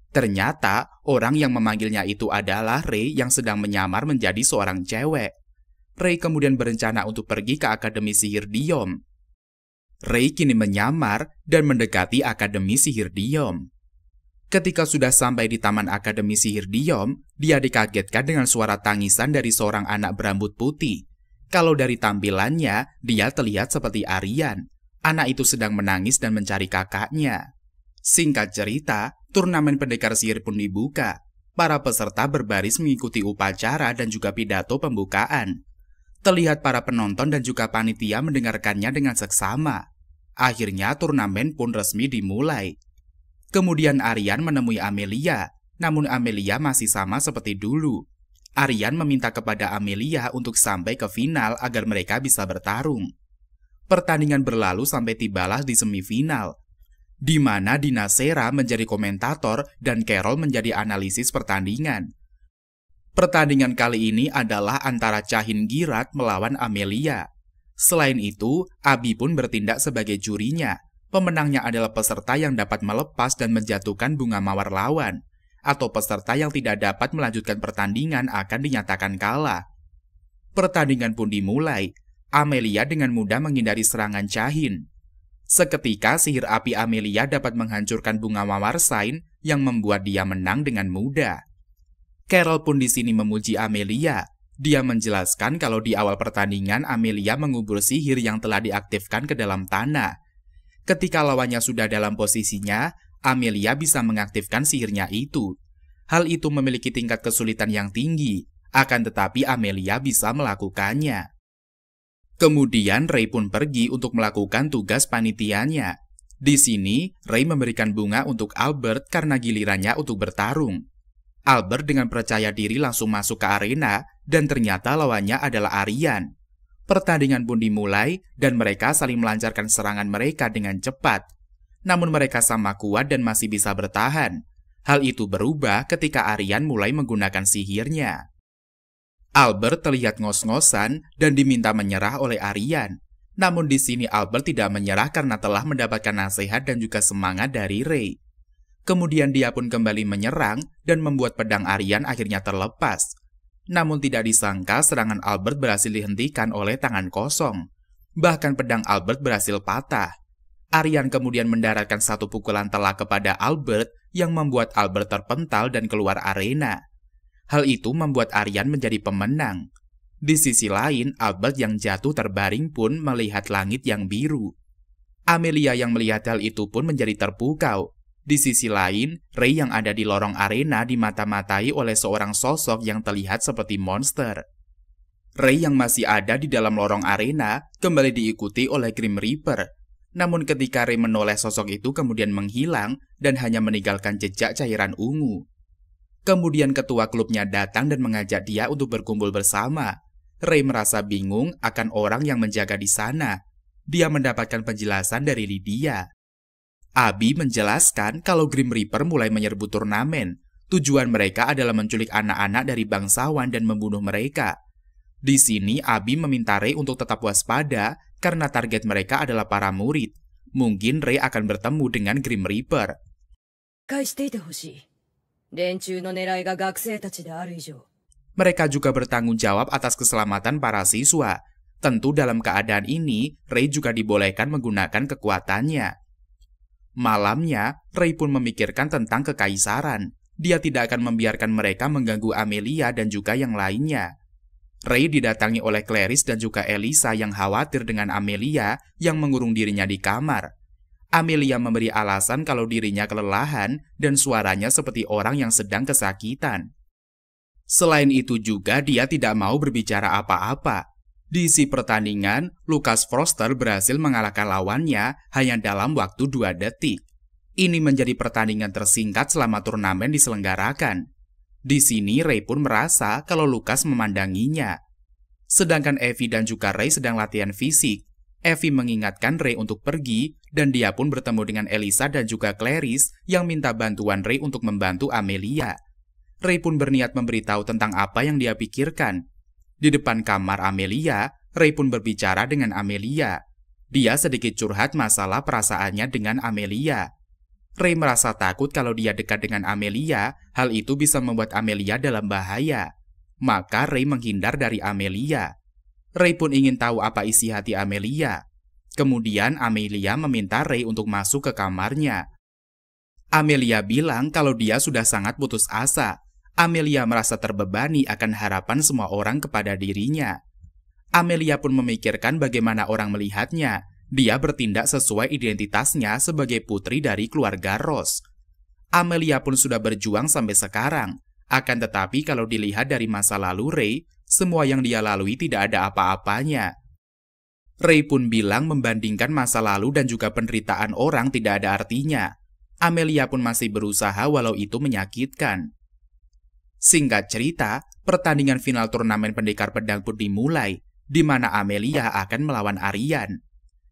Ternyata orang yang memanggilnya itu adalah Ray yang sedang menyamar menjadi seorang cewek. Ray kemudian berencana untuk pergi ke Akademi Sihir Diom. Ray kini menyamar dan mendekati Akademi Sihir Diom. Ketika sudah sampai di Taman Akademi Sihir Diom, dia dikagetkan dengan suara tangisan dari seorang anak berambut putih. Kalau dari tampilannya, dia terlihat seperti Aryan. Anak itu sedang menangis dan mencari kakaknya. Singkat cerita, turnamen pendekar sihir pun dibuka. Para peserta berbaris mengikuti upacara dan juga pidato pembukaan. Terlihat para penonton dan juga panitia mendengarkannya dengan seksama. Akhirnya turnamen pun resmi dimulai. Kemudian Aryan menemui Amelia, namun Amelia masih sama seperti dulu. Aryan meminta kepada Amelia untuk sampai ke final agar mereka bisa bertarung. Pertandingan berlalu sampai tibalah di semifinal, di mana Dina Sera menjadi komentator dan Carol menjadi analisis pertandingan. Pertandingan kali ini adalah antara Cahin Girat melawan Amelia. Selain itu, Abi pun bertindak sebagai jurinya. Pemenangnya adalah peserta yang dapat melepas dan menjatuhkan bunga mawar lawan, atau peserta yang tidak dapat melanjutkan pertandingan akan dinyatakan kalah. Pertandingan pun dimulai. Amelia dengan mudah menghindari serangan Cahin. Seketika sihir api Amelia dapat menghancurkan bunga mawar Sain yang membuat dia menang dengan mudah. Carol pun di sini memuji Amelia. Dia menjelaskan kalau di awal pertandingan Amelia mengubur sihir yang telah diaktifkan ke dalam tanah. Ketika lawannya sudah dalam posisinya, Amelia bisa mengaktifkan sihirnya itu. Hal itu memiliki tingkat kesulitan yang tinggi, akan tetapi Amelia bisa melakukannya. Kemudian Ray pun pergi untuk melakukan tugas panitianya. Di sini, Ray memberikan bunga untuk Albert karena gilirannya untuk bertarung. Albert dengan percaya diri langsung masuk ke arena dan ternyata lawannya adalah Aryan. Pertandingan pun dimulai dan mereka saling melancarkan serangan mereka dengan cepat. Namun mereka sama kuat dan masih bisa bertahan. Hal itu berubah ketika Aryan mulai menggunakan sihirnya. Albert terlihat ngos-ngosan dan diminta menyerah oleh Aryan. Namun di sini Albert tidak menyerah karena telah mendapatkan nasihat dan juga semangat dari Ray. Kemudian dia pun kembali menyerang dan membuat pedang Aryan akhirnya terlepas. Namun tidak disangka serangan Albert berhasil dihentikan oleh tangan kosong. Bahkan pedang Albert berhasil patah. Aryan kemudian mendaratkan satu pukulan telak kepada Albert yang membuat Albert terpental dan keluar arena. Hal itu membuat Aryan menjadi pemenang. Di sisi lain, Albert yang jatuh terbaring pun melihat langit yang biru. Amelia yang melihat hal itu pun menjadi terpukau. Di sisi lain, Ray yang ada di lorong arena dimata-matai oleh seorang sosok yang terlihat seperti monster. Ray yang masih ada di dalam lorong arena kembali diikuti oleh Grim Reaper. Namun ketika Ray menoleh sosok itu kemudian menghilang dan hanya meninggalkan jejak cairan ungu. Kemudian ketua klubnya datang dan mengajak dia untuk berkumpul bersama. Ray merasa bingung akan orang yang menjaga di sana. Dia mendapatkan penjelasan dari Lydia. Abi menjelaskan kalau Grim Reaper mulai menyerbu turnamen. Tujuan mereka adalah menculik anak-anak dari bangsawan dan membunuh mereka. Di sini Abi meminta Ray untuk tetap waspada karena target mereka adalah para murid. Mungkin Ray akan bertemu dengan Grim Reaper. Mereka juga bertanggung jawab atas keselamatan para siswa. Tentu dalam keadaan ini, Ray juga dibolehkan menggunakan kekuatannya. Malamnya, Ray pun memikirkan tentang kekaisaran. dia tidak akan membiarkan mereka mengganggu Amelia dan juga yang lainnya. Ray didatangi oleh Clarice dan juga Elisa yang khawatir dengan Amelia yang mengurung dirinya di kamar. Amelia memberi alasan kalau dirinya kelelahan dan suaranya seperti orang yang sedang kesakitan. Selain itu juga dia tidak mau berbicara apa-apa. Di isi pertandingan, Lucas Foster berhasil mengalahkan lawannya hanya dalam waktu 2 detik. Ini menjadi pertandingan tersingkat selama turnamen diselenggarakan. Di sini Ray pun merasa kalau Lucas memandanginya. Sedangkan Evie dan juga Ray sedang latihan fisik. Evie mengingatkan Ray untuk pergi dan dia pun bertemu dengan Elisa dan juga Clarice yang minta bantuan Ray untuk membantu Amelia. Ray pun berniat memberitahu tentang apa yang dia pikirkan. Di depan kamar Amelia, Ray pun berbicara dengan Amelia. Dia sedikit curhat masalah perasaannya dengan Amelia. Ray merasa takut kalau dia dekat dengan Amelia, hal itu bisa membuat Amelia dalam bahaya. Maka Ray menghindar dari Amelia. Ray pun ingin tahu apa isi hati Amelia. Kemudian Amelia meminta Ray untuk masuk ke kamarnya. Amelia bilang kalau dia sudah sangat putus asa. Amelia merasa terbebani akan harapan semua orang kepada dirinya. Amelia pun memikirkan bagaimana orang melihatnya. Dia bertindak sesuai identitasnya sebagai putri dari keluarga Ross. Amelia pun sudah berjuang sampai sekarang. Akan tetapi kalau dilihat dari masa lalu Ray, semua yang dia lalui tidak ada apa-apanya. Ray pun bilang membandingkan masa lalu dan juga penderitaan orang tidak ada artinya. Amelia pun masih berusaha walau itu menyakitkan. Singkat cerita, pertandingan final turnamen pendekar pedang pun dimulai, di mana Amelia akan melawan Aryan.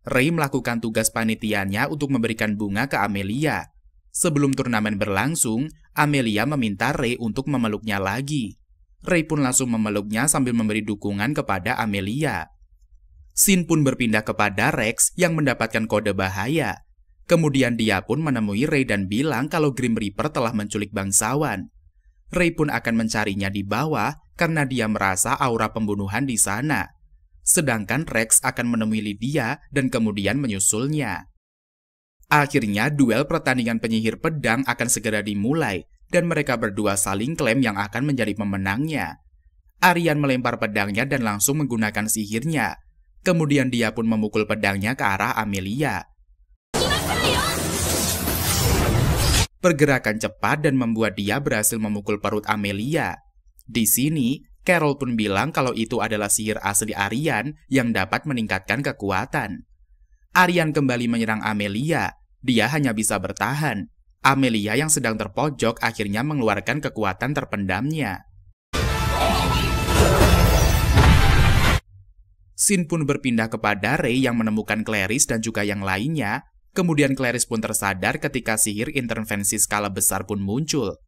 Ray melakukan tugas panitianya untuk memberikan bunga ke Amelia. Sebelum turnamen berlangsung, Amelia meminta Ray untuk memeluknya lagi. Ray pun langsung memeluknya sambil memberi dukungan kepada Amelia. Scene pun berpindah kepada Rex yang mendapatkan kode bahaya. Kemudian dia pun menemui Ray dan bilang kalau Grim Reaper telah menculik bangsawan. Ray pun akan mencarinya di bawah karena dia merasa aura pembunuhan di sana. Sedangkan Rex akan menemui Lydia dan kemudian menyusulnya. Akhirnya duel pertandingan penyihir pedang akan segera dimulai dan mereka berdua saling klaim yang akan menjadi pemenangnya. Aryan melempar pedangnya dan langsung menggunakan sihirnya. Kemudian dia pun memukul pedangnya ke arah Amelia. Pergerakan cepat dan membuat dia berhasil memukul perut Amelia. Di sini, Carol pun bilang kalau itu adalah sihir asli Aryan yang dapat meningkatkan kekuatan. Aryan kembali menyerang Amelia. Dia hanya bisa bertahan. Amelia yang sedang terpojok akhirnya mengeluarkan kekuatan terpendamnya. Scene pun berpindah kepada Ray yang menemukan Clarice dan juga yang lainnya. Kemudian Clarice pun tersadar ketika sihir intervensi skala besar pun muncul.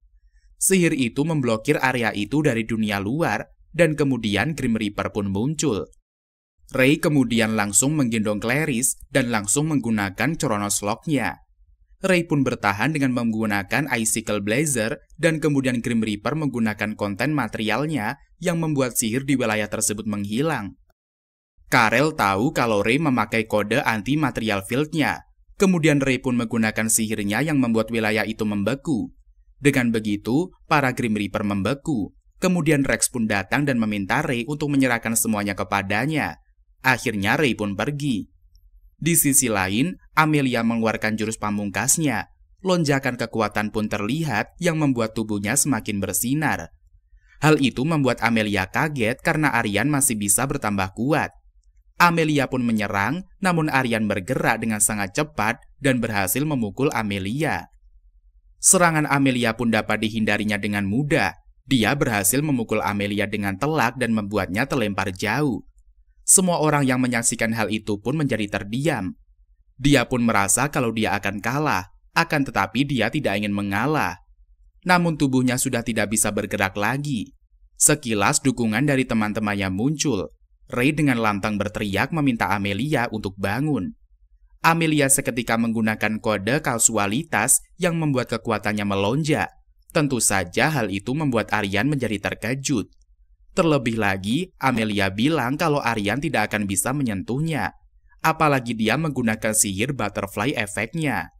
Sihir itu memblokir area itu dari dunia luar, dan kemudian Grim Reaper pun muncul. Ray kemudian langsung menggendong Clarice dan langsung menggunakan Chronos Lock-nya. Ray pun bertahan dengan menggunakan Icicle Blazer, dan kemudian Grim Reaper menggunakan konten materialnya yang membuat sihir di wilayah tersebut menghilang. Karel tahu kalau Ray memakai kode anti-material field-nya. Kemudian Ray pun menggunakan sihirnya yang membuat wilayah itu membeku. Dengan begitu, para Grim Reaper membeku. Kemudian Rex pun datang dan meminta Ray untuk menyerahkan semuanya kepadanya. Akhirnya Ray pun pergi. Di sisi lain, Amelia mengeluarkan jurus pamungkasnya. Lonjakan kekuatan pun terlihat yang membuat tubuhnya semakin bersinar. Hal itu membuat Amelia kaget karena Aryan masih bisa bertambah kuat. Amelia pun menyerang, namun Aryan bergerak dengan sangat cepat dan berhasil memukul Amelia. Serangan Amelia pun dapat dihindarinya dengan mudah. Dia berhasil memukul Amelia dengan telak dan membuatnya terlempar jauh. Semua orang yang menyaksikan hal itu pun menjadi terdiam. Dia pun merasa kalau dia akan kalah, akan tetapi dia tidak ingin mengalah. Namun tubuhnya sudah tidak bisa bergerak lagi. Sekilas dukungan dari teman-temannya muncul. Ray dengan lantang berteriak meminta Amelia untuk bangun. Amelia seketika menggunakan kode kausualitas yang membuat kekuatannya melonjak. Tentu saja hal itu membuat Aryan menjadi terkejut. Terlebih lagi, Amelia bilang kalau Aryan tidak akan bisa menyentuhnya. Apalagi dia menggunakan sihir butterfly efeknya.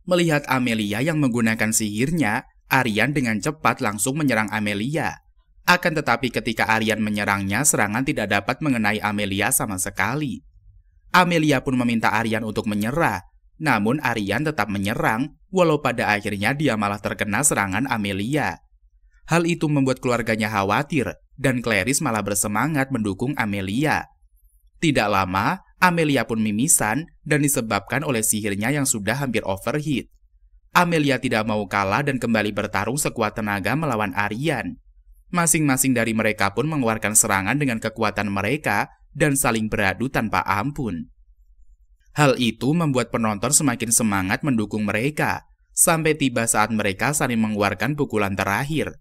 Melihat Amelia yang menggunakan sihirnya, Aryan dengan cepat langsung menyerang Amelia. Akan tetapi ketika Aryan menyerangnya, serangan tidak dapat mengenai Amelia sama sekali. Amelia pun meminta Aryan untuk menyerah, namun Aryan tetap menyerang, walau pada akhirnya dia malah terkena serangan Amelia. Hal itu membuat keluarganya khawatir, dan Clarice malah bersemangat mendukung Amelia. Tidak lama, Amelia pun mimisan dan disebabkan oleh sihirnya yang sudah hampir overheat. Amelia tidak mau kalah dan kembali bertarung sekuat tenaga melawan Aryan. Masing-masing dari mereka pun mengeluarkan serangan dengan kekuatan mereka dan saling beradu tanpa ampun. Hal itu membuat penonton semakin semangat mendukung mereka, sampai tiba saat mereka saling mengeluarkan pukulan terakhir.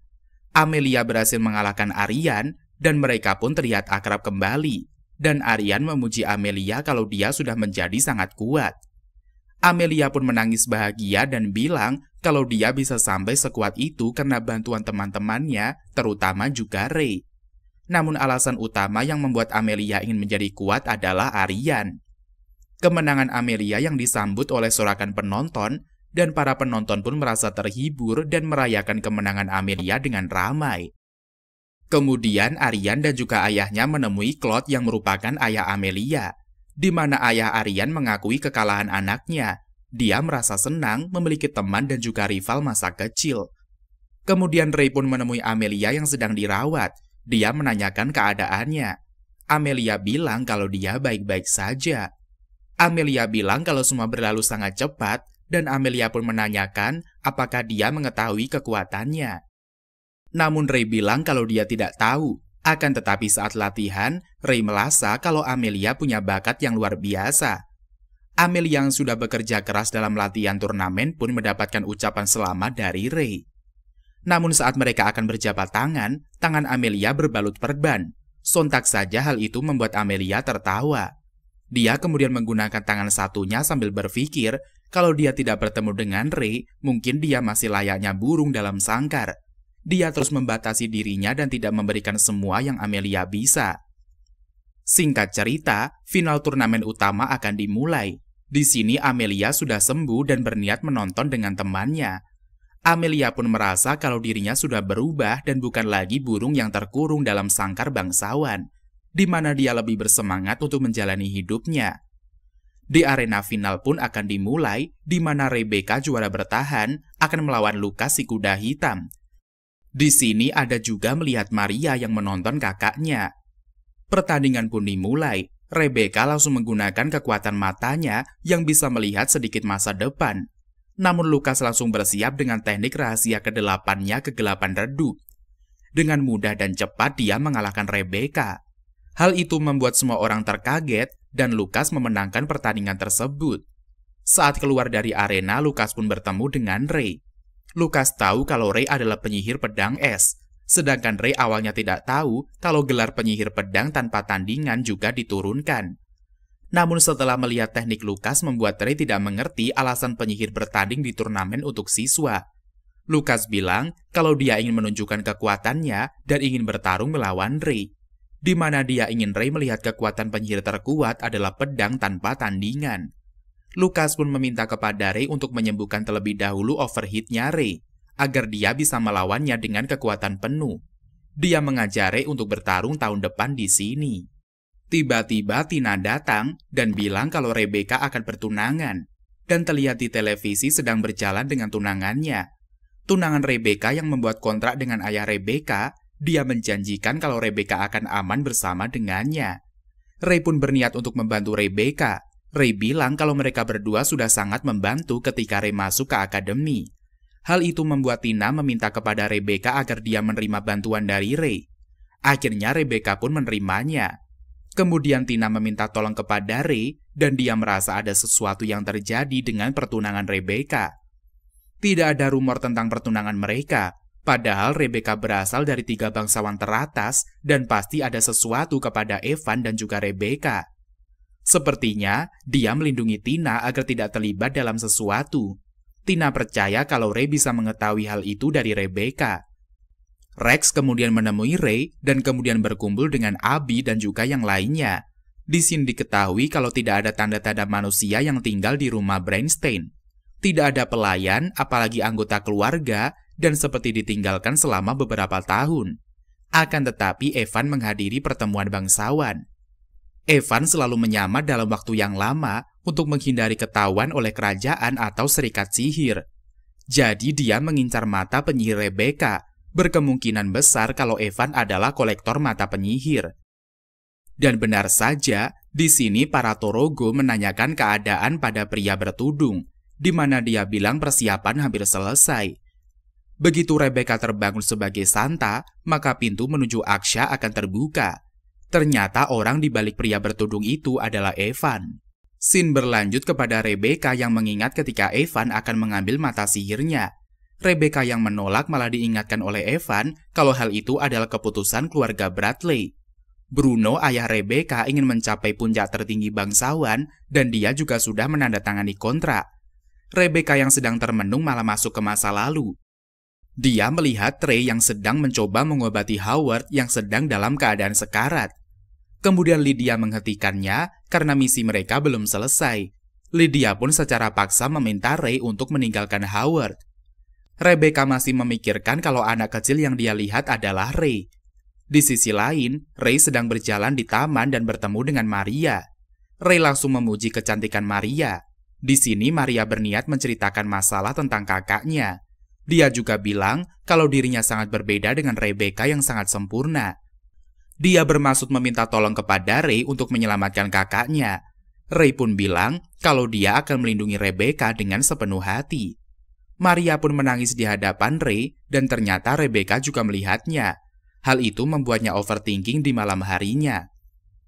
Amelia berhasil mengalahkan Aryan dan mereka pun terlihat akrab kembali. Dan Aryan memuji Amelia kalau dia sudah menjadi sangat kuat. Amelia pun menangis bahagia dan bilang kalau dia bisa sampai sekuat itu karena bantuan teman-temannya, terutama juga Ray. Namun alasan utama yang membuat Amelia ingin menjadi kuat adalah Aryan. Kemenangan Amelia yang disambut oleh sorakan penonton, dan para penonton pun merasa terhibur dan merayakan kemenangan Amelia dengan ramai. Kemudian Aryan dan juga ayahnya menemui Claude yang merupakan ayah Amelia, di mana ayah Aryan mengakui kekalahan anaknya. Dia merasa senang memiliki teman dan juga rival masa kecil. Kemudian Ray pun menemui Amelia yang sedang dirawat. Dia menanyakan keadaannya. Amelia bilang kalau dia baik-baik saja. Amelia bilang kalau semua berlalu sangat cepat, dan Amelia pun menanyakan apakah dia mengetahui kekuatannya. Namun Ray bilang kalau dia tidak tahu. Akan tetapi saat latihan, Ray merasa kalau Amelia punya bakat yang luar biasa. Amelia yang sudah bekerja keras dalam latihan turnamen pun mendapatkan ucapan selamat dari Ray. Namun saat mereka akan berjabat tangan, tangan Amelia berbalut perban. Sontak saja hal itu membuat Amelia tertawa. Dia kemudian menggunakan tangan satunya sambil berpikir kalau dia tidak bertemu dengan Ray, mungkin dia masih layaknya burung dalam sangkar. Dia terus membatasi dirinya dan tidak memberikan semua yang Amelia bisa. Singkat cerita, final turnamen utama akan dimulai. Di sini Amelia sudah sembuh dan berniat menonton dengan temannya. Amelia pun merasa kalau dirinya sudah berubah dan bukan lagi burung yang terkurung dalam sangkar bangsawan, di mana dia lebih bersemangat untuk menjalani hidupnya. Di arena final pun akan dimulai, di mana Rebecca juara bertahan akan melawan Lucas si kuda hitam. Di sini ada juga melihat Maria yang menonton kakaknya. Pertandingan pun dimulai. Rebecca langsung menggunakan kekuatan matanya yang bisa melihat sedikit masa depan. Namun Lucas langsung bersiap dengan teknik rahasia ke-8-nya kegelapan redup. Dengan mudah dan cepat dia mengalahkan Rebecca. Hal itu membuat semua orang terkaget dan Lucas memenangkan pertandingan tersebut. Saat keluar dari arena, Lucas pun bertemu dengan Ray. Lucas tahu kalau Ray adalah penyihir pedang es, sedangkan Ray awalnya tidak tahu kalau gelar penyihir pedang tanpa tandingan juga diturunkan. Namun setelah melihat teknik Lucas membuat Ray tidak mengerti alasan penyihir bertanding di turnamen untuk siswa. Lucas bilang kalau dia ingin menunjukkan kekuatannya dan ingin bertarung melawan Ray, di mana dia ingin Ray melihat kekuatan penyihir terkuat adalah pedang tanpa tandingan. Lucas pun meminta kepada Ray untuk menyembuhkan terlebih dahulu overheat-nya Ray, agar dia bisa melawannya dengan kekuatan penuh. Dia mengajak Ray untuk bertarung tahun depan di sini. Tiba-tiba Tina datang dan bilang kalau Rebecca akan bertunangan, dan terlihat di televisi sedang berjalan dengan tunangannya. Tunangan Rebecca yang membuat kontrak dengan ayah Rebecca, dia menjanjikan kalau Rebecca akan aman bersama dengannya. Ray pun berniat untuk membantu Rebecca. Ray bilang kalau mereka berdua sudah sangat membantu ketika Ray masuk ke akademi. Hal itu membuat Tina meminta kepada Rebecca agar dia menerima bantuan dari Ray. Akhirnya Rebecca pun menerimanya. Kemudian Tina meminta tolong kepada Ray dan dia merasa ada sesuatu yang terjadi dengan pertunangan Rebecca. Tidak ada rumor tentang pertunangan mereka, padahal Rebecca berasal dari 3 bangsawan teratas dan pasti ada sesuatu kepada Evan dan juga Rebecca. Sepertinya, dia melindungi Tina agar tidak terlibat dalam sesuatu. Tina percaya kalau Ray bisa mengetahui hal itu dari Rebecca. Rex kemudian menemui Ray dan kemudian berkumpul dengan Abby dan juga yang lainnya. Di sini diketahui kalau tidak ada tanda-tanda manusia yang tinggal di rumah Brainstein. Tidak ada pelayan, apalagi anggota keluarga, dan seperti ditinggalkan selama beberapa tahun. Akan tetapi Evan menghadiri pertemuan bangsawan. Evan selalu menyamar dalam waktu yang lama untuk menghindari ketahuan oleh kerajaan atau serikat sihir. Jadi dia mengincar mata penyihir Rebecca. Berkemungkinan besar kalau Evan adalah kolektor mata penyihir. Dan benar saja, di sini para Torogo menanyakan keadaan pada pria bertudung, di mana dia bilang persiapan hampir selesai. Begitu Rebecca terbangun sebagai Santa, maka pintu menuju Aksha akan terbuka. Ternyata orang di balik pria bertudung itu adalah Evan. Scene berlanjut kepada Rebecca yang mengingat ketika Evan akan mengambil mata sihirnya. Rebecca yang menolak malah diingatkan oleh Evan kalau hal itu adalah keputusan keluarga Bradley. Bruno, ayah Rebecca, ingin mencapai puncak tertinggi bangsawan dan dia juga sudah menandatangani kontrak. Rebecca yang sedang termenung malah masuk ke masa lalu. Dia melihat Trey yang sedang mencoba mengobati Howard yang sedang dalam keadaan sekarat. Kemudian Lydia menghentikannya karena misi mereka belum selesai. Lydia pun secara paksa meminta Ray untuk meninggalkan Howard. Rebecca masih memikirkan kalau anak kecil yang dia lihat adalah Ray. Di sisi lain, Ray sedang berjalan di taman dan bertemu dengan Maria. Ray langsung memuji kecantikan Maria. Di sini Maria berniat menceritakan masalah tentang kakaknya. Dia juga bilang kalau dirinya sangat berbeda dengan Rebecca yang sangat sempurna. Dia bermaksud meminta tolong kepada Ray untuk menyelamatkan kakaknya. Ray pun bilang kalau dia akan melindungi Rebecca dengan sepenuh hati. Maria pun menangis di hadapan Ray dan ternyata Rebecca juga melihatnya. Hal itu membuatnya overthinking di malam harinya.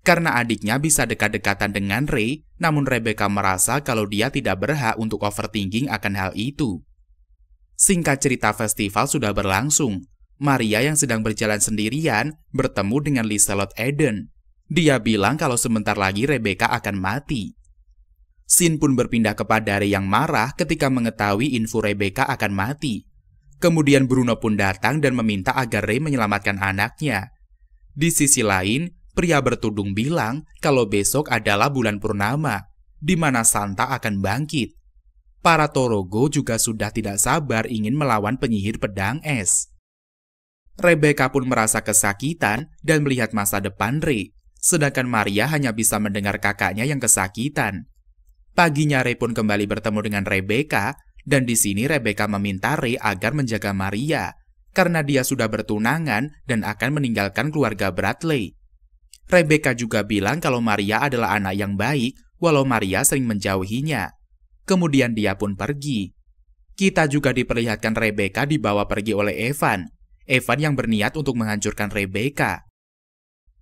Karena adiknya bisa dekat-dekatan dengan Ray, namun Rebecca merasa kalau dia tidak berhak untuk overthinking akan hal itu. Singkat cerita, festival sudah berlangsung. Maria yang sedang berjalan sendirian bertemu dengan Liselot Eden. Dia bilang kalau sebentar lagi Rebecca akan mati. Scene pun berpindah kepada Ray yang marah ketika mengetahui info Rebecca akan mati. Kemudian Bruno pun datang dan meminta agar Ray menyelamatkan anaknya. Di sisi lain, pria bertudung bilang kalau besok adalah bulan purnama, di mana Santa akan bangkit. Para Torogo juga sudah tidak sabar ingin melawan penyihir pedang es. Rebecca pun merasa kesakitan dan melihat masa depan Ray, sedangkan Maria hanya bisa mendengar kakaknya yang kesakitan. Paginya Ray pun kembali bertemu dengan Rebecca, dan di sini Rebecca meminta Ray agar menjaga Maria, karena dia sudah bertunangan dan akan meninggalkan keluarga Bradley. Rebecca juga bilang kalau Maria adalah anak yang baik, walau Maria sering menjauhinya. Kemudian dia pun pergi. Kita juga diperlihatkan Rebecca dibawa pergi oleh Evan. Evan yang berniat untuk menghancurkan Rebecca.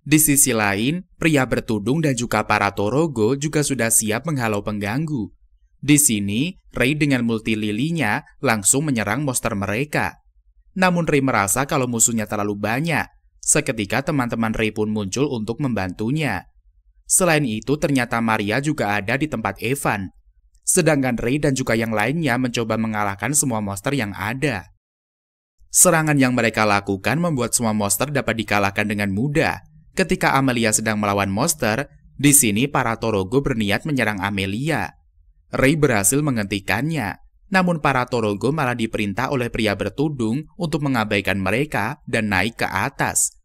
Di sisi lain, pria bertudung dan juga para Torogo juga sudah siap menghalau pengganggu. Di sini, Ray dengan multi lilinya langsung menyerang monster mereka. Namun Ray merasa kalau musuhnya terlalu banyak. Seketika teman-teman Ray pun muncul untuk membantunya. Selain itu, ternyata Maria juga ada di tempat Evan. Sedangkan Ray dan juga yang lainnya mencoba mengalahkan semua monster yang ada. Serangan yang mereka lakukan membuat semua monster dapat dikalahkan dengan mudah. Ketika Amelia sedang melawan monster, di sini para Torogo berniat menyerang Amelia. Ray berhasil menghentikannya, namun para Torogo malah diperintah oleh pria bertudung untuk mengabaikan mereka dan naik ke atas.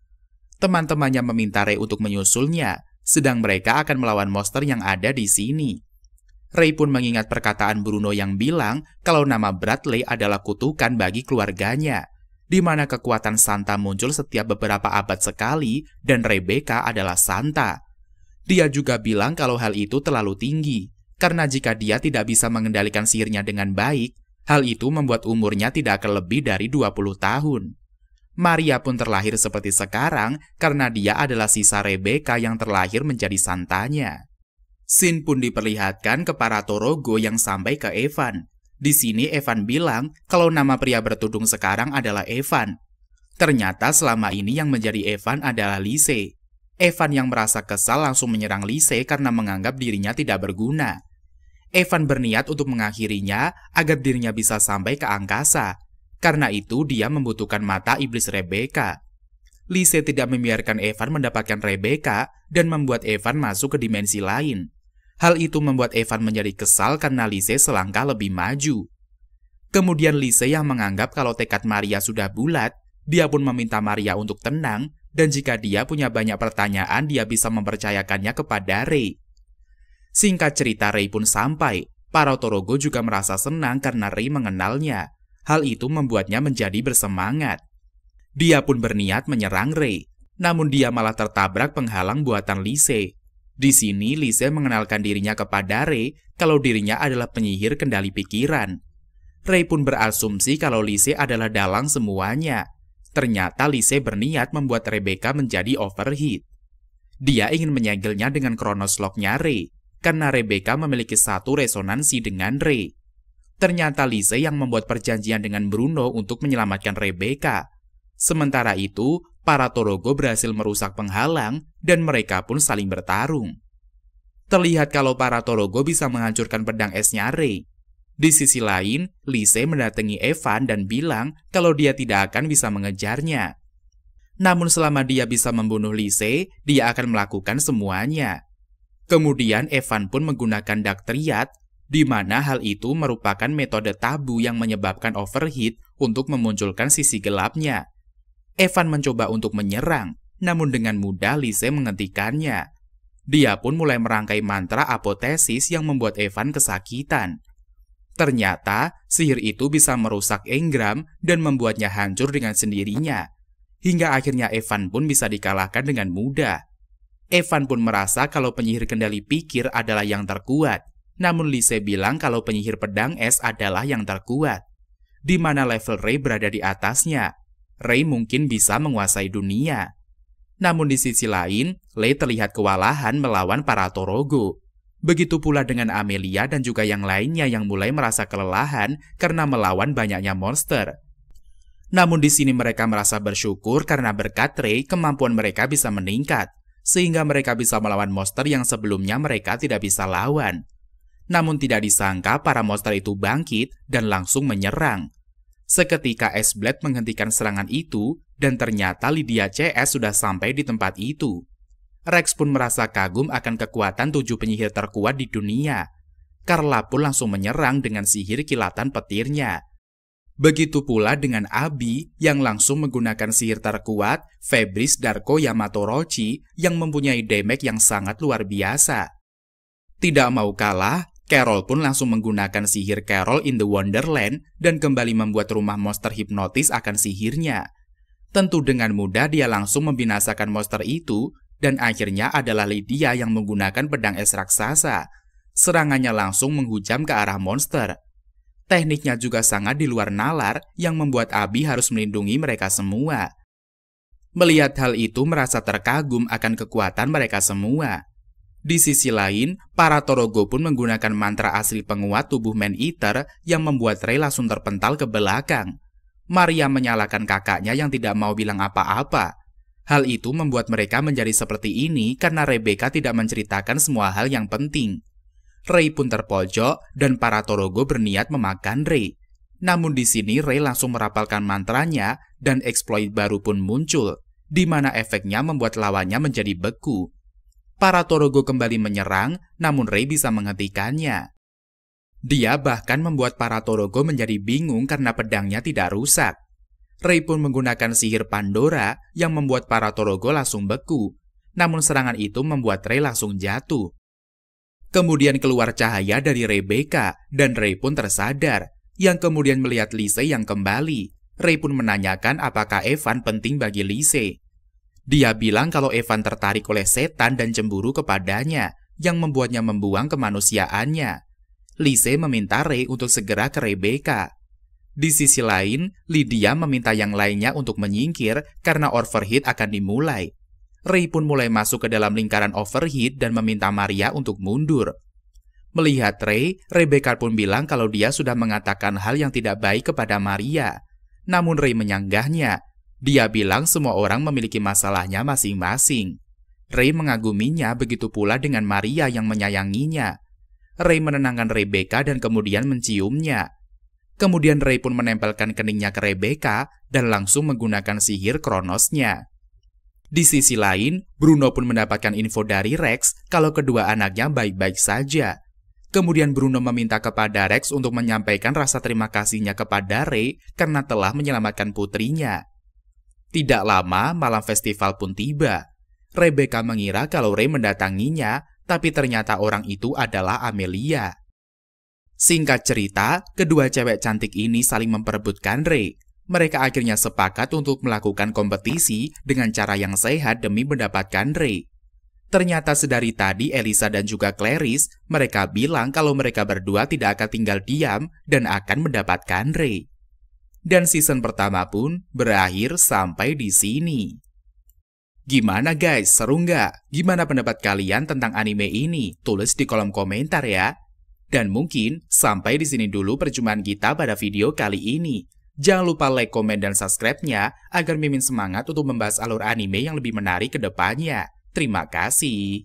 Teman-temannya meminta Ray untuk menyusulnya, sedang mereka akan melawan monster yang ada di sini. Ray pun mengingat perkataan Bruno yang bilang kalau nama Bradley adalah kutukan bagi keluarganya, di mana kekuatan Santa muncul setiap beberapa abad sekali dan Rebecca adalah Santa. Dia juga bilang kalau hal itu terlalu tinggi, karena jika dia tidak bisa mengendalikan sihirnya dengan baik, hal itu membuat umurnya tidak akan lebih dari 20 tahun. Maria pun terlahir seperti sekarang karena dia adalah sisa Rebecca yang terlahir menjadi Santanya. Scene pun diperlihatkan ke para Torogo yang sampai ke Evan. Di sini Evan bilang kalau nama pria bertudung sekarang adalah Evan. Ternyata selama ini yang menjadi Evan adalah Lise. Evan yang merasa kesal langsung menyerang Lise karena menganggap dirinya tidak berguna. Evan berniat untuk mengakhirinya agar dirinya bisa sampai ke angkasa. Karena itu dia membutuhkan mata iblis Rebecca. Lise tidak membiarkan Evan mendapatkan Rebecca dan membuat Evan masuk ke dimensi lain. Hal itu membuat Evan menjadi kesal karena Lise selangkah lebih maju. Kemudian Lise yang menganggap kalau tekad Maria sudah bulat, dia pun meminta Maria untuk tenang, dan jika dia punya banyak pertanyaan, dia bisa mempercayakannya kepada Rei. Singkat cerita, Rei pun sampai. Para Torogo juga merasa senang karena Rei mengenalnya. Hal itu membuatnya menjadi bersemangat. Dia pun berniat menyerang Rei, namun dia malah tertabrak penghalang buatan Lise. Di sini, Lise mengenalkan dirinya kepada Rei kalau dirinya adalah penyihir kendali pikiran. Rei pun berasumsi kalau Lise adalah dalang semuanya. Ternyata Lise berniat membuat Rebecca menjadi overheat. Dia ingin menyegelnya dengan Chronos Lock-nya Rei, karena Rebecca memiliki satu resonansi dengan Rei. Ternyata Lise yang membuat perjanjian dengan Bruno untuk menyelamatkan Rebecca. Sementara itu, para Torogo berhasil merusak penghalang dan mereka pun saling bertarung. Terlihat kalau para Torogo bisa menghancurkan pedang esnya Rei. Di sisi lain, Lise mendatangi Evan dan bilang kalau dia tidak akan bisa mengejarnya. Namun selama dia bisa membunuh Lise, dia akan melakukan semuanya. Kemudian Evan pun menggunakan Dark Triad, di mana hal itu merupakan metode tabu yang menyebabkan overheat untuk memunculkan sisi gelapnya. Evan mencoba untuk menyerang, namun dengan mudah Lise menghentikannya. Dia pun mulai merangkai mantra apotesis yang membuat Evan kesakitan. Ternyata, sihir itu bisa merusak engram dan membuatnya hancur dengan sendirinya. Hingga akhirnya Evan pun bisa dikalahkan dengan mudah. Evan pun merasa kalau penyihir kendali pikir adalah yang terkuat. Namun Lise bilang kalau penyihir pedang es adalah yang terkuat. Di mana level Rei berada di atasnya. Rei mungkin bisa menguasai dunia. Namun di sisi lain, Lei terlihat kewalahan melawan para Torogo. Begitu pula dengan Amelia dan juga yang lainnya yang mulai merasa kelelahan karena melawan banyaknya monster. Namun di sini mereka merasa bersyukur karena berkat Rei kemampuan mereka bisa meningkat, sehingga mereka bisa melawan monster yang sebelumnya mereka tidak bisa lawan. Namun tidak disangka para monster itu bangkit dan langsung menyerang. Seketika Ace-Blade menghentikan serangan itu dan ternyata Lydia CS sudah sampai di tempat itu. Rex pun merasa kagum akan kekuatan 7 penyihir terkuat di dunia. Carla pun langsung menyerang dengan sihir kilatan petirnya. Begitu pula dengan Abi yang langsung menggunakan sihir terkuat Febris Darko Yamatorochi yang mempunyai damage yang sangat luar biasa. Tidak mau kalah, Carol pun langsung menggunakan sihir Carol in the Wonderland dan kembali membuat rumah monster hipnotis akan sihirnya. Tentu dengan mudah dia langsung membinasakan monster itu. Dan akhirnya adalah Lydia yang menggunakan pedang es raksasa. Serangannya langsung menghujam ke arah monster. Tekniknya juga sangat di luar nalar yang membuat Abi harus melindungi mereka semua. Melihat hal itu merasa terkagum akan kekuatan mereka semua. Di sisi lain, para Torogo pun menggunakan mantra asli penguat tubuh Man-Eater yang membuat Rei langsung terpental ke belakang. Maria menyalahkan kakaknya yang tidak mau bilang apa-apa. Hal itu membuat mereka menjadi seperti ini karena Rebecca tidak menceritakan semua hal yang penting. Rei pun terpojok dan para Torogo berniat memakan Rei. Namun di sini Rei langsung merapalkan mantranya dan exploit baru pun muncul, di mana efeknya membuat lawannya menjadi beku. Para Torogo kembali menyerang, namun Rei bisa menghentikannya. Dia bahkan membuat para Torogo menjadi bingung karena pedangnya tidak rusak. Rei pun menggunakan sihir Pandora yang membuat para Torogo langsung beku. Namun serangan itu membuat Rei langsung jatuh. Kemudian keluar cahaya dari Rebecca dan Rei pun tersadar. Yang kemudian melihat Lise yang kembali. Rei pun menanyakan apakah Evan penting bagi Lise. Dia bilang kalau Evan tertarik oleh setan dan cemburu kepadanya yang membuatnya membuang kemanusiaannya. Lise meminta Rei untuk segera ke Rebecca. Di sisi lain, Lydia meminta yang lainnya untuk menyingkir karena overheat akan dimulai. Rei pun mulai masuk ke dalam lingkaran overheat dan meminta Maria untuk mundur. Melihat Rei, Rebecca pun bilang kalau dia sudah mengatakan hal yang tidak baik kepada Maria. Namun Rei menyanggahnya. Dia bilang semua orang memiliki masalahnya masing-masing. Rei mengaguminya, begitu pula dengan Maria yang menyayanginya. Rei menenangkan Rebecca dan kemudian menciumnya. Kemudian Rei pun menempelkan keningnya ke Rebecca dan langsung menggunakan sihir Kronosnya. Di sisi lain, Bruno pun mendapatkan info dari Rex kalau kedua anaknya baik-baik saja. Kemudian Bruno meminta kepada Rex untuk menyampaikan rasa terima kasihnya kepada Ray karena telah menyelamatkan putrinya. Tidak lama, malam festival pun tiba. Rebecca mengira kalau Ray mendatanginya, tapi ternyata orang itu adalah Amelia. Singkat cerita, kedua cewek cantik ini saling memperebutkan Ray. Mereka akhirnya sepakat untuk melakukan kompetisi dengan cara yang sehat demi mendapatkan Ray. Ternyata sedari tadi Elisa dan juga Clarice, mereka bilang kalau mereka berdua tidak akan tinggal diam dan akan mendapatkan Ray. Dan season pertama pun berakhir sampai di sini. Gimana guys, seru nggak? Gimana pendapat kalian tentang anime ini? Tulis di kolom komentar ya. Dan mungkin sampai di sini dulu perjumpaan kita pada video kali ini. Jangan lupa like, komen, dan subscribe-nya agar Mimin semangat untuk membahas alur anime yang lebih menarik ke depannya. Terima kasih.